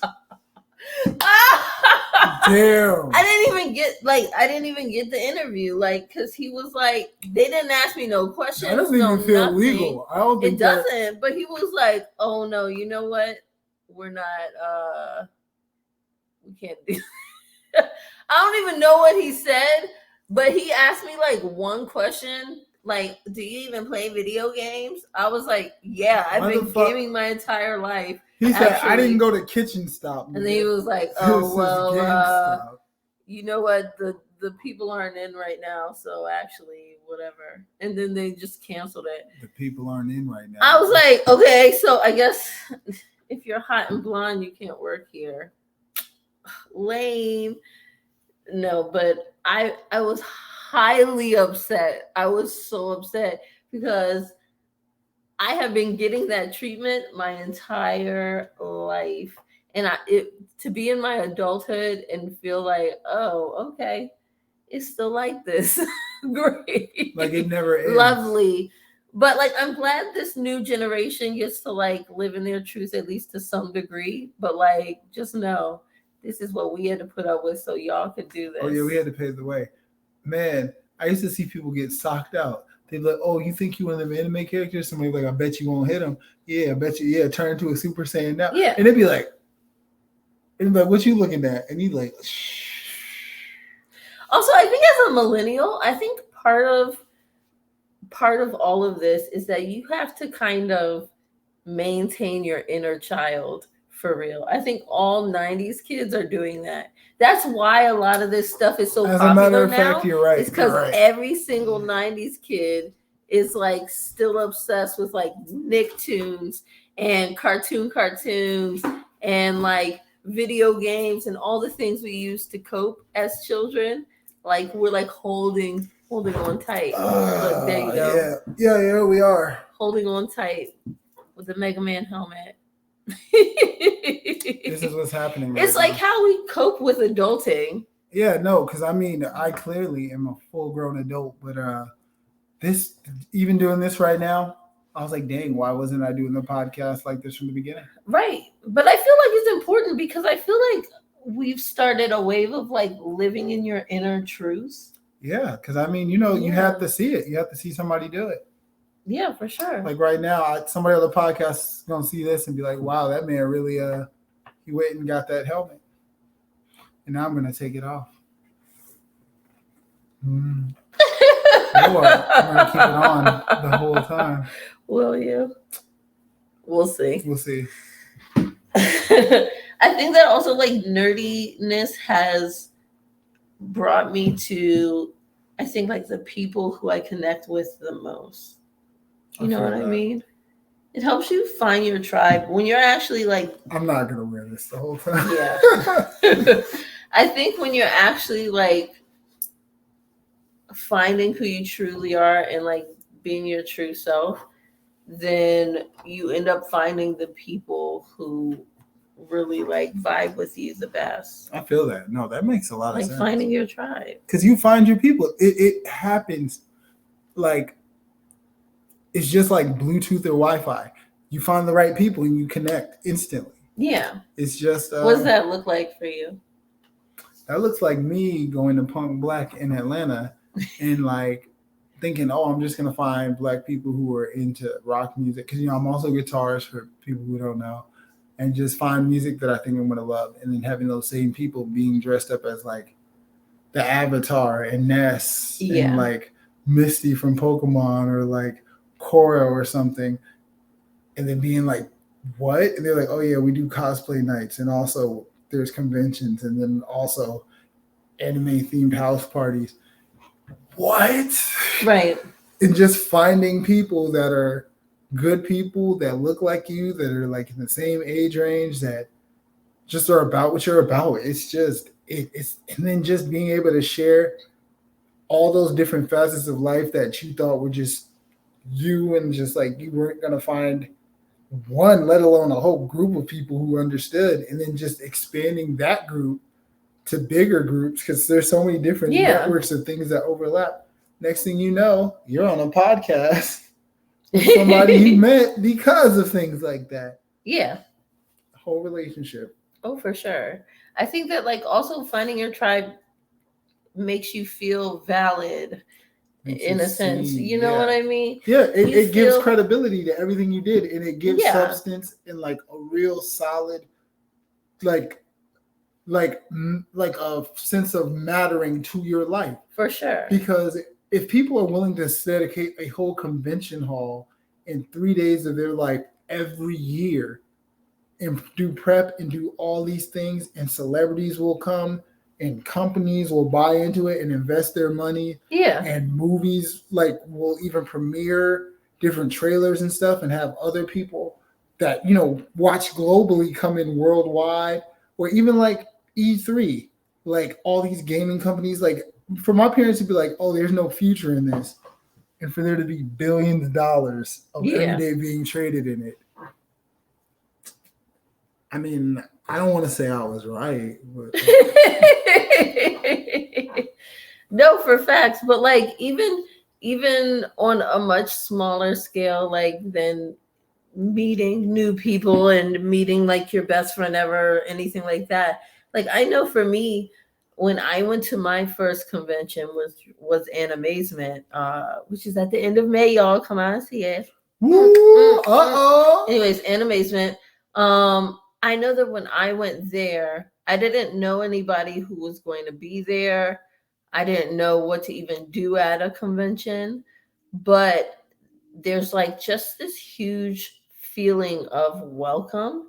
Damn. I didn't even get the interview, like, because he was like, they didn't ask me no questions. That doesn't even feel nothing. legal. I don't think it doesn't. But he was like, "Oh no, you know what? We're not. We can't do." I don't even know what he said, but he asked me like one question, like, "Do you even play video games?" I was like, "Yeah, I've been gaming my entire life." He said, "I didn't go to Kitchen Stop." And then he was like, "Oh well, you know what? The people aren't in right now, so actually, whatever." And then they just canceled it. The people aren't in right now. I was like, "Okay, so I guess if you're hot and blonde, you can't work here." Lame. No, but I was highly upset. I was so upset because I have been getting that treatment my entire life. And to be in my adulthood and feel like, oh, okay, it's still like this. Great. Like it never ends. Lovely. But like I'm glad this new generation gets to like live in their truth at least to some degree. But like just know this is what we had to put up with so y'all could do this. Oh yeah, we had to pave the way. Man, I used to see people get socked out. They'd be like, "Oh, you think you one of them anime characters?" Somebody like, "I bet you won't hit him." Yeah, I bet you. Yeah, turn into a Super Saiyan now. Yeah, and they'd be like, "What you looking at?" And he'd like. Also, I think as a millennial, I think part of all of this is that you have to kind of maintain your inner child for real. I think all 90s kids are doing that. That's why a lot of this stuff is so popular now. As a matter of fact, you're right. It's because every single 90s kid is like still obsessed with like Nicktoons and cartoons and like video games and all the things we used to cope as children. Like we're like holding on tight. Look, there you go. Yeah, we are. Holding on tight with the Mega Man helmet. This is what's happening. It's like how we cope with adulting. Yeah, no, because I mean, I clearly am a full-grown adult, but this, even doing this right now, I was like, dang, why wasn't I doing the podcast like this from the beginning? Right, but I feel like it's important because I feel like we've started a wave of like living in your inner truth. Yeah, because I mean, you have to see it. You have to see somebody do it. Yeah, for sure. Like right now, somebody on the podcast is gonna see this and be like, "Wow, that man really he went and got that helmet." And now I'm gonna take it off. I'm gonna keep it on the whole time. Will you? We'll see. We'll see. I think that also like nerdiness has brought me to, I think like the people who I connect with the most. You know what I mean? It helps you find your tribe when you're actually like. I'm not gonna wear this the whole time. Yeah. I think when you're actually like finding who you truly are and like being your true self, then you end up finding the people who really like vibe with you the best. I feel that. No, that makes a lot of sense. Like finding your tribe. Because you find your people. It happens like. It's just like Bluetooth or Wi-Fi. You find the right people and you connect instantly. Yeah. It's just. What does that look like for you? That looks like me going to Punk Black in Atlanta and like thinking, oh, I'm just going to find Black people who are into rock music. Because, I'm also a guitarist for people who don't know. And just find music that I think I'm going to love. And then having those same people being dressed up as like the Avatar and Ness and like Misty from Pokemon or like Korra or something, and then being like, what? And they're like, oh yeah, we do cosplay nights, and also there's conventions, and then also anime themed house parties. What? Right. And just finding people that are good people that look like you, that are like in the same age range, that just are about what you're about. It's just it's and then just being able to share all those different facets of life that you thought were just you, and just like you weren't going to find one, let alone a whole group of people who understood, and then just expanding that group to bigger groups because there's so many different networks of things that overlap. Next thing you know, you're on a podcast with somebody you met because of things like that. Yeah. Whole relationship. Oh, for sure. I think that like also finding your tribe makes you feel valid Makes you in a sense. seen. You know what Yeah. I mean? Yeah, You it gives feel credibility to everything you did, and it gives yeah, substance and like a real solid, like like a sense of mattering to your life. for sure. Because if people are willing to dedicate a whole convention hall in 3 days of their life every year and do prep and do all these things, and celebrities will come and companies will buy into it and invest their money, Yeah. and movies like will even premiere different trailers and stuff and have other people that watch globally come in worldwide, or even like E3, like all these gaming companies, like for my parents to be like, oh, there's no future in this, and for there to be billions of dollars of every Yeah. day being traded in it. I mean, I don't want to say I was right, but No, for facts, but like even on a much smaller scale, like than meeting new people and meeting like your best friend ever, anything like that. Like I know for me, when I went to my first convention was Animazement, which is at the end of May. Y'all come out and see it. woo, uh-oh. Anyways, Animazement. I know that when I went there, I didn't know anybody who was going to be there. I didn't know what to even do at a convention, but there's like just this huge feeling of welcome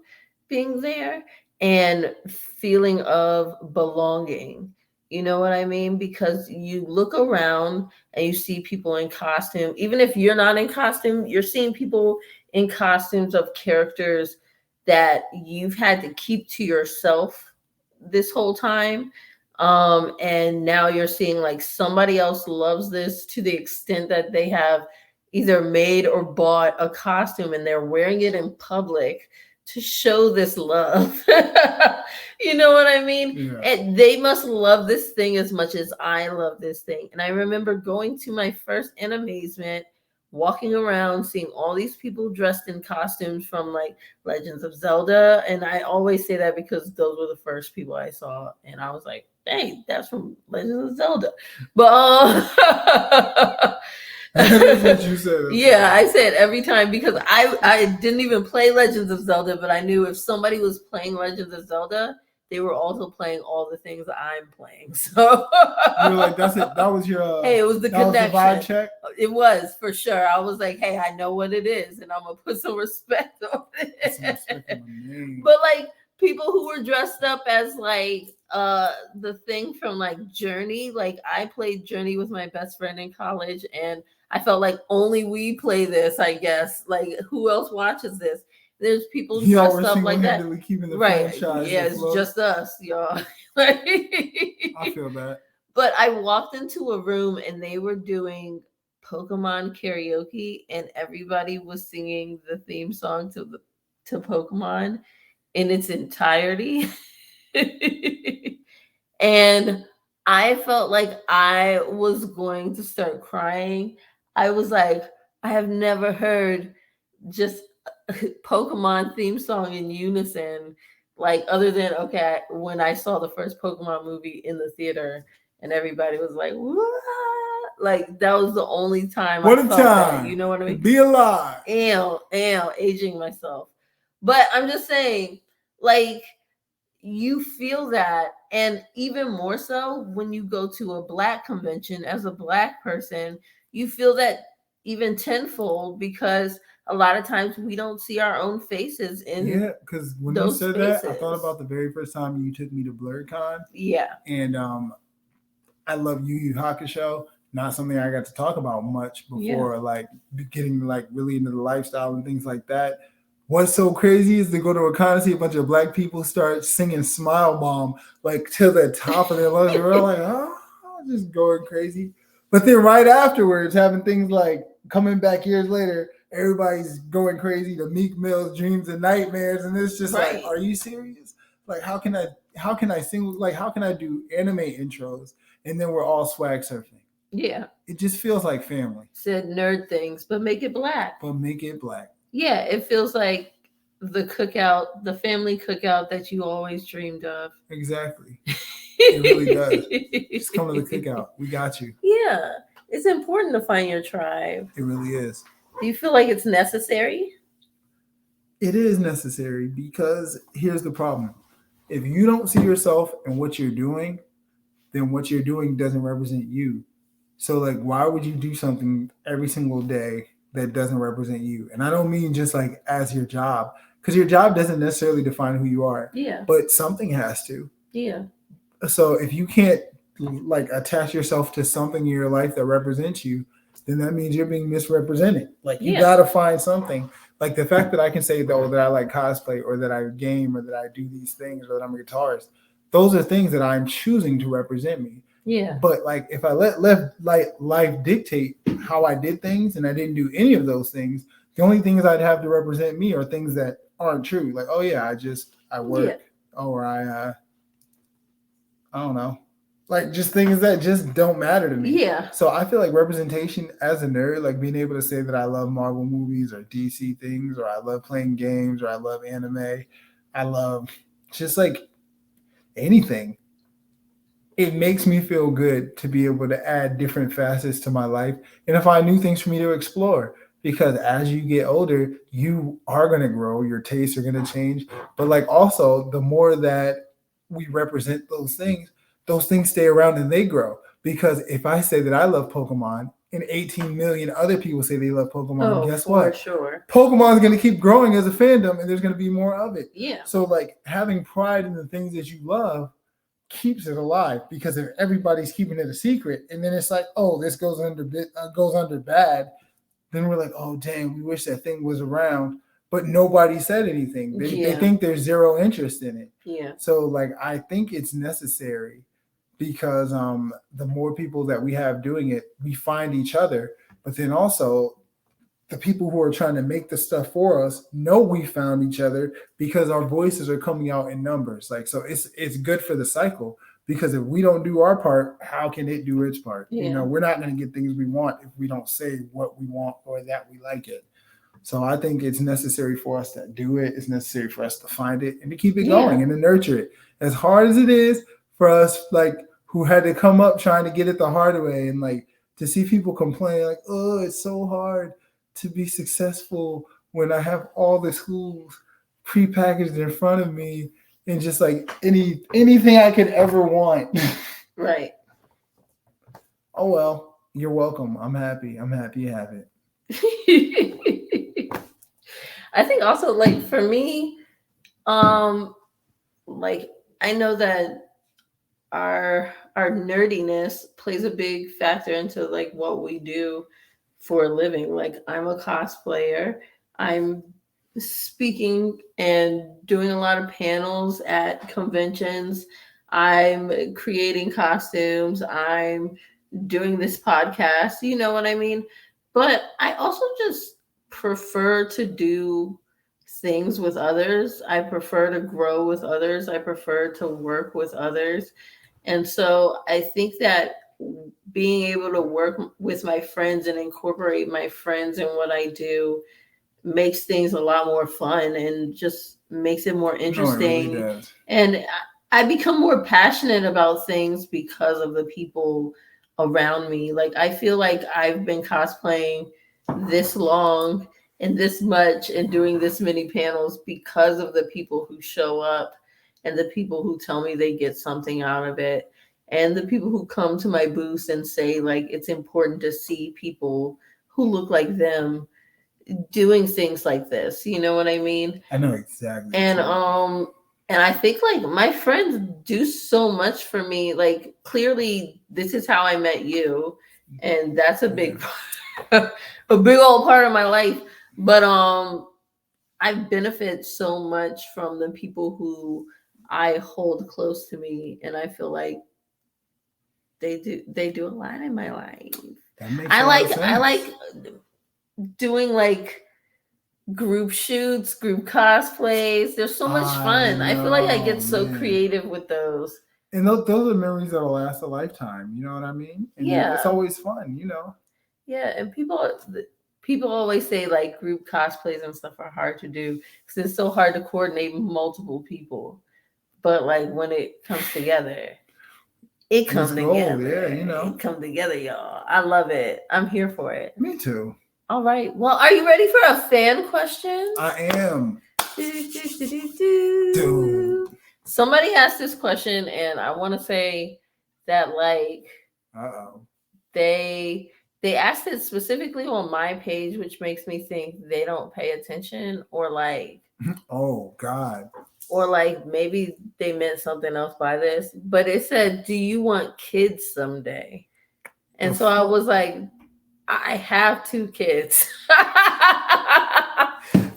being there and feeling of belonging. You know what I mean? Because you look around and you see people in costume. Even if you're not in costume, you're seeing people in costumes of characters that you've had to keep to yourself this whole time. And now you're seeing like somebody else loves this to the extent that they have either made or bought a costume and they're wearing it in public to show this love. You know what I mean? Yeah. And they must love this thing as much as I love this thing. And I remember going to my first Animazement, walking around, seeing all these people dressed in costumes from like Legends of Zelda. And I always say that because those were the first people I saw. And I was like, hey, that's from Legends of Zelda. But That's what you said. yeah, I say it every time because I didn't even play Legends of Zelda, but I knew if somebody was playing Legends of Zelda, they were also playing all the things I'm playing. So you were like, that's it. That was your. Hey, it was the that connection. Was the vibe check. It was for sure. I was like, hey, I know what it is, and I'm gonna put some respect on it. Some respect on my name. But like people who were dressed up as like the thing from like Journey, like I played Journey with my best friend in college, and I felt like only we play this, I guess. Like who else watches this? There's people dressed up like that. Keeping the Right. franchise Yeah, it's afloat. just us, y'all. I feel that. But I walked into a room and they were doing Pokemon karaoke and everybody was singing the theme song to Pokemon in its entirety. And I felt like I was going to start crying. I was like, I have never heard just Pokemon theme song in unison, like other than okay, when I saw the first Pokemon movie in the theater and everybody was like, what? Like that was the only time What I a felt time. that. You know what I mean? Be alive. Aging myself. But I'm just saying, like, you feel that, and even more so when you go to a black convention as a black person, you feel that even tenfold because a lot of times we don't see our own faces in because when you those said spaces. that, I thought about the very first time you took me to BlurredCon. Yeah. And I love Yu Yu Hakusho. Not something I got to talk about much before, like getting like really into the lifestyle and things like that. What's so crazy is to go to a con and see a bunch of black people start singing "Smile Bomb" like to the top of their lungs. And we're like, oh, just going crazy. But then right afterwards, having things like coming back years later, everybody's going crazy to Meek Mill's "Dreams and Nightmares," and it's just like, are you serious? Like, how can I sing? Like, how can I do anime intros and then we're all swag surfing? Yeah. It just feels like family. Said nerd things, but make it black. But make it black. Yeah, it feels like the cookout, the family cookout that you always dreamed of. Exactly. It really does. Just come to the cookout. We got you. Yeah, it's important to find your tribe. It really is. Do you feel like it's necessary? It is necessary because here's the problem. If you don't see yourself in what you're doing, then what you're doing doesn't represent you. So like why would you do something every single day that doesn't represent you? And I don't mean just like as your job, because your job doesn't necessarily define who you are. Yeah. But something has to. Yeah. So if you can't like attach yourself to something in your life that represents you, then that means you're being misrepresented. Like you gotta find something. Like the fact that I can say though that I like cosplay or that I game or that I do these things or that I'm a guitarist, those are things that I'm choosing to represent me. Yeah. But like if I let life dictate how I did things and I didn't do any of those things, the only things I'd have to represent me are things that aren't true. Like, oh yeah, I work. Or I don't know. Like just things that just don't matter to me. Yeah. So I feel like representation as a nerd, like being able to say that I love Marvel movies or DC things, or I love playing games, or I love anime, I love just like anything. It makes me feel good to be able to add different facets to my life and to find new things for me to explore. Because as you get older, you are going to grow, your tastes are going to change. But like also, the more that we represent those things stay around and they grow. Because if I say that I love Pokemon and 18 million other people say they love Pokemon, guess what? Sure. Pokemon is going to keep growing as a fandom and there's going to be more of it. Yeah. So like having pride in the things that you love keeps it alive, because if everybody's keeping it a secret and then it's like, oh, this goes under bad, then we're like, oh dang, we wish that thing was around, but nobody said anything. They think there's zero interest in it. Yeah. So like I think it's necessary because the more people that we have doing it, we find each other, but then also the people who are trying to make the stuff for us know we found each other because our voices are coming out in numbers. Like, so it's good for the cycle, because if we don't do our part, how can it do its part? Yeah. You know, we're not going to get things we want if we don't say what we want or that we like it. So I think it's necessary for us to do it. It's necessary for us to find it and to keep it going and to nurture it. As hard as it is for us, like who had to come up trying to get it the hard way, and like to see people complain like, oh, it's so hard to be successful when I have all the schools prepackaged in front of me and just like anything I could ever want. Right. Oh well, you're welcome. I'm happy you have it. I think also like for me, like I know that our nerdiness plays a big factor into like what we do for a living. Like I'm a cosplayer. I'm speaking and doing a lot of panels at conventions. I'm creating costumes. I'm doing this podcast. You know what I mean? But I also just prefer to do things with others. I prefer to grow with others. I prefer to work with others. And so I think that being able to work with my friends and incorporate my friends in what I do makes things a lot more fun and just makes it more interesting. No, it really does. And I become more passionate about things because of the people around me. Like I feel like I've been cosplaying this long and this much and doing this many panels because of the people who show up and the people who tell me they get something out of it, and the people who come to my booths and say like it's important to see people who look like them doing things like this. You know what I mean? I know exactly. And I think like my friends do so much for me. Like clearly this is how I met you, and that's a big a big old part of my life. But I benefit so much from the people who I hold close to me, and I feel like they do a lot in my life. I like doing like group shoots, group cosplays. There's so much fun. I feel like I get so creative with those. And those are memories that'll last a lifetime. You know what I mean? And it's always fun, you know? Yeah, and people people always say like group cosplays and stuff are hard to do because it's so hard to coordinate multiple people. But like when it comes together, it come gold, together. yeah, It come together, y'all. I love it. I'm here for it. Me too. All right. Well, are you ready for a fan question? I am. Dude. Somebody asked this question, and I want to say that like they asked it specifically on my page, which makes me think they don't pay attention, or like oh God, or like maybe they meant something else by this. But it said, "Do you want kids someday?" And so I was like, I have 2 kids.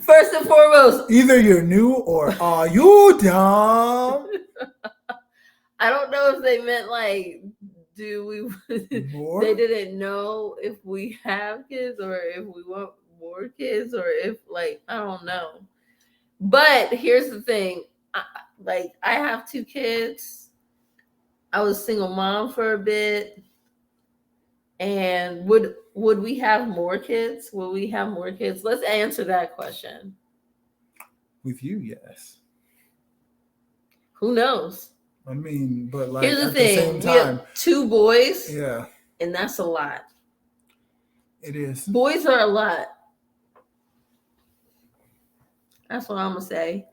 First and foremost, either you're new or are you dumb? I don't know if they meant like, do we? More? They didn't know if we have kids or if we want more kids or if like I don't know. But here's the thing: I have 2 kids. I was a single mom for a bit. And would we have more kids? Will we have more kids? Let's answer that question. With you, yes. Who knows? I mean, but like here's the at thing: the same time, we have 2 boys. Yeah, and that's a lot. It is. Boys are a lot. That's what I'm gonna say.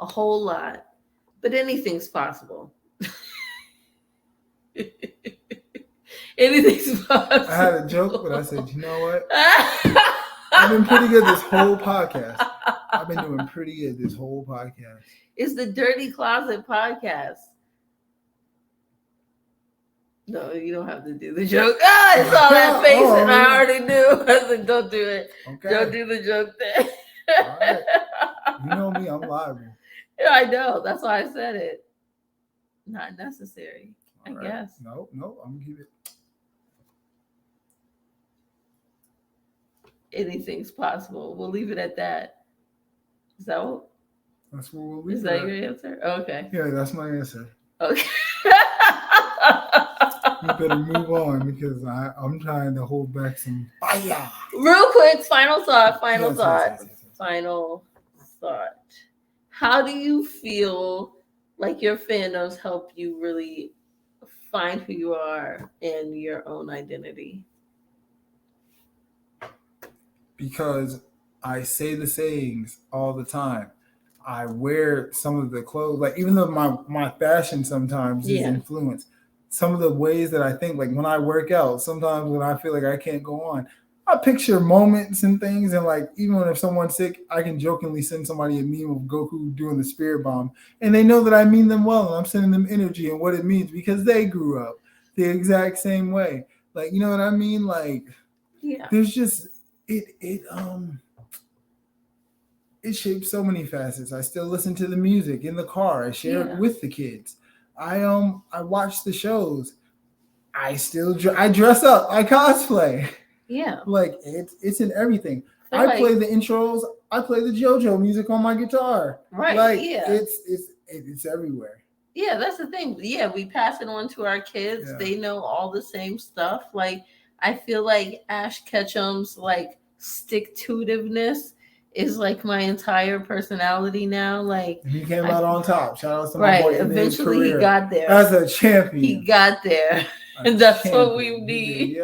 A whole lot. But anything's possible. Anything's possible. I had a joke, but I said, you know what? I've been pretty good this whole podcast. I've been doing pretty good this whole podcast. It's the Dirty Closet Podcast. No, you don't have to do the joke. I saw that face and I already knew. I said, don't do it. Okay. Don't do the joke thing. All right. You know me, I'm liable. Yeah, I know. That's why I said it. Not necessary, I guess. No, I'm gonna keep it. Anything's possible. We'll leave it at that. Is that what? That's what we'll leave it at. Is that your answer? Okay. Yeah, that's my answer. Okay. You better move on because I'm trying to hold back some fire. Real quick, final thought. Final thought. How do you feel like your fandoms help you really find who you are and your own identity? Because I say the sayings all the time. I wear some of the clothes, like even though my fashion sometimes is influenced. Some of the ways that I think, like when I work out, sometimes when I feel like I can't go on, I picture moments and things. And like, even if someone's sick, I can jokingly send somebody a meme of Goku doing the spirit bomb. And they know that I mean them well. And I'm sending them energy and what it means because they grew up the exact same way. Like, you know what I mean? Like, there's just, it shapes so many facets. I still listen to the music in the car. I share it with the kids. I watch the shows. I dress up. I cosplay. Yeah, like it's in everything. I play the intros. I play the JoJo music on my guitar. Right. Like it's everywhere. Yeah, that's the thing. Yeah, we pass it on to our kids. Yeah. They know all the same stuff. Like I feel like Ash Ketchum's like stick-to-itiveness is like my entire personality now. Like he came out on top. Shout out to my boy. Eventually he got there as a champion. He got there, and that's what we need.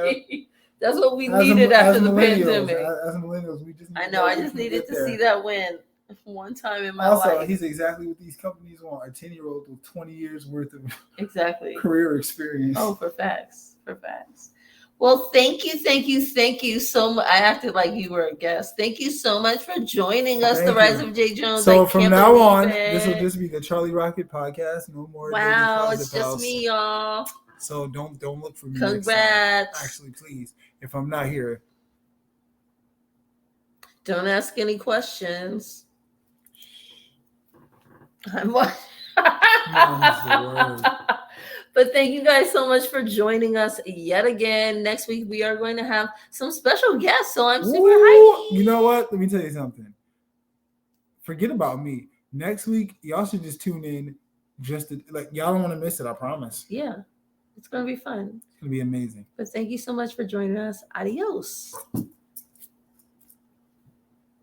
That's what we needed after the pandemic. As millennials, we just. I know. I just needed to see that win one time in my life. Also, he's exactly what these companies want: a 10-year-old with 20 years worth of career experience. Oh, for facts. Well, thank you so much. I acted like you were a guest. Thank you so much for joining us, The Rise of J. Jones. So from now on, this will just be the Charlie Rocket podcast. No more. Wow, it's just me, y'all. So don't look for me. Congrats. Actually, please, if I'm not here, don't ask any questions. But thank you guys so much for joining us yet again. Next week, we are going to have some special guests. So I'm super hyped. You know what? Let me tell you something. Forget about me. Next week, y'all should just tune in. Y'all don't want to miss it. I promise. Yeah. It's going to be fun. It's going to be amazing. But thank you so much for joining us. Adios.